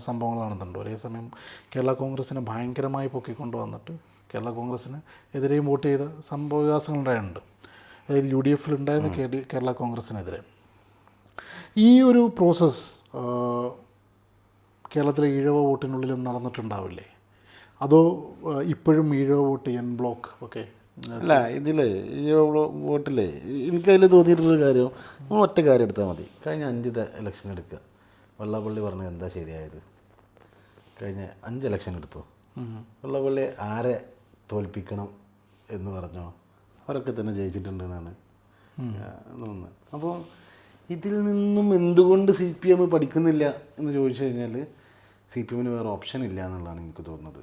സംഭവങ്ങൾ കാണുന്നുണ്ട്. ഒരേ സമയം കേരള കോൺഗ്രസ്സിനെ ഭയങ്കരമായി പൊക്കിക്കൊണ്ട് വന്നിട്ട് കേരള കോൺഗ്രസ്സിന് എതിരെയും വോട്ട് ചെയ്ത സംഭവവികാസങ്ങളുണ്ടായിട്ടുണ്ട്. അതായത് UDF ഉണ്ടായിരുന്ന കേരള കോൺഗ്രസ്സിനെതിരെ. ഈ ഒരു പ്രോസസ്സ് കേരളത്തിലെ ഈഴവ വോട്ടിനുള്ളിലും നടന്നിട്ടുണ്ടാവില്ലേ? അതോ ഇപ്പോഴും ഈഴവ വോട്ട് എൻ ബ്ലോക്ക് ഒക്കെ? അല്ല, ഇതിൽ ഈഴവ വോട്ടില്ലേ എനിക്കതിൽ തോന്നിയിട്ടുള്ളൊരു കാര്യം, ഒറ്റ കാര്യം എടുത്താൽ മതി. കഴിഞ്ഞ 5 ഇലക്ഷൻ എടുക്കുക, വെള്ളാപ്പള്ളി പറഞ്ഞത് എന്താ ശരിയായത്? കഴിഞ്ഞ 5 ഇലക്ഷൻ എടുത്തു, വെള്ളാപ്പള്ളി ആരെ തോൽപ്പിക്കണം എന്ന് പറഞ്ഞോ അവരൊക്കെ തന്നെ ജയിച്ചിട്ടുണ്ടെന്നാണ് തോന്നുന്നത്. അപ്പോൾ ഇതിൽ നിന്നും എന്തുകൊണ്ട് CPM പഠിക്കുന്നില്ല എന്ന് ചോദിച്ചു കഴിഞ്ഞാൽ CPM വേറെ ഓപ്ഷൻ ഇല്ല എന്നുള്ളതാണ് എനിക്ക് തോന്നുന്നത്.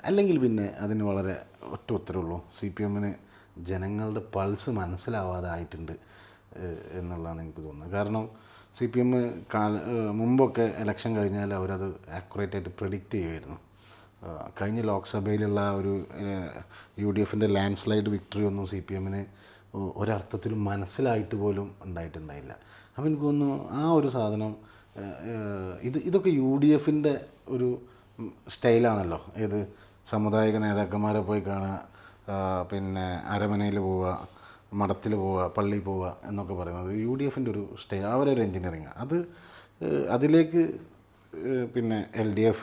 അല്ലെങ്കിൽ പിന്നെ അതിന് വളരെ ഒറ്റ ഉത്തരവുള്ളൂ, CPM ജനങ്ങളുടെ പൾസ് മനസ്സിലാവാതായിട്ടുണ്ട് എന്നുള്ളതാണ് എനിക്ക് തോന്നുന്നത്. കാരണം CPM മുമ്പൊക്കെ ഇലക്ഷൻ കഴിഞ്ഞാൽ അവരത് ആക്യുറേറ്റായിട്ട് പ്രെഡിക്റ്റ് ചെയ്യുമായിരുന്നു. കഴിഞ്ഞ ലോക്സഭയിലുള്ള ഒരു UDFൻ്റെ ലാൻഡ് സ്ലൈഡ് വിക്ടറി ഒന്നും CPM ഒരർത്ഥത്തിലും മനസ്സിലായിട്ട് പോലും ഉണ്ടായിട്ടുണ്ടായില്ല. അപ്പോൾ എനിക്ക് തോന്നുന്നു ആ ഒരു സാധനം ഇതൊക്കെ UDFൻ്റെ ഒരു സ്റ്റൈലാണല്ലോ. ഏത് സാമുദായിക നേതാക്കന്മാരെ പോയി കാണുക, പിന്നെ അരമനയിൽ പോവുക, മഠത്തിൽ പോവുക, പള്ളിയിൽ പോവുക എന്നൊക്കെ പറയുന്നത് UDFൻ്റെ ഒരു സ്റ്റൈൽ, അവരൊരു എൻജിനീയറിങ്. അതിലേക്ക് പിന്നെ LDF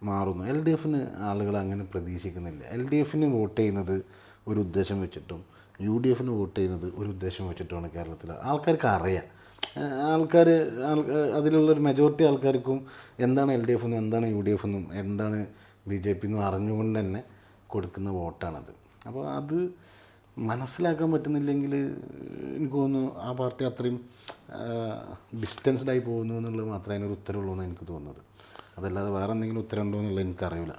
മാറുന്നു. എൽ ഡി എഫിന് ആളുകൾ അങ്ങനെ പ്രതീക്ഷിക്കുന്നില്ല. എൽ ഡി എഫിന് വോട്ട് ചെയ്യുന്നത് ഒരു ഉദ്ദേശം വെച്ചിട്ടും യു ഡി എഫിന് വോട്ട് ചെയ്യുന്നത് ഒരു ഉദ്ദേശം വെച്ചിട്ടുമാണ് കേരളത്തിൽ ആൾക്കാർക്ക് അറിയാം. ആൾക്കാർ അതിലുള്ളൊരു മെജോറിറ്റി ആൾക്കാർക്കും എന്താണ് എൽ ഡി എഫ് എന്നും എന്താണ് യു ഡി എഫ് എന്നും എന്താണ് ബി ജെ പി എന്നും അറിഞ്ഞുകൊണ്ട് തന്നെ കൊടുക്കുന്ന വോട്ടാണത്. അപ്പോൾ അത് മനസ്സിലാക്കാൻ പറ്റുന്നില്ലെങ്കിൽ എനിക്ക് തോന്നുന്നു ആ പാർട്ടി അത്രയും ഡിസ്റ്റൻസ്ഡായി പോകുന്നു എന്നുള്ളത് മാത്രമേ അതിനൊരു ഉത്തരവുള്ളൂ എന്ന് എനിക്ക് തോന്നുന്നത്. അതല്ലാതെ വേറെ എന്തെങ്കിലും ഉത്തരം ഉണ്ടോ എന്നുള്ളത് എനിക്കറിയില്ല.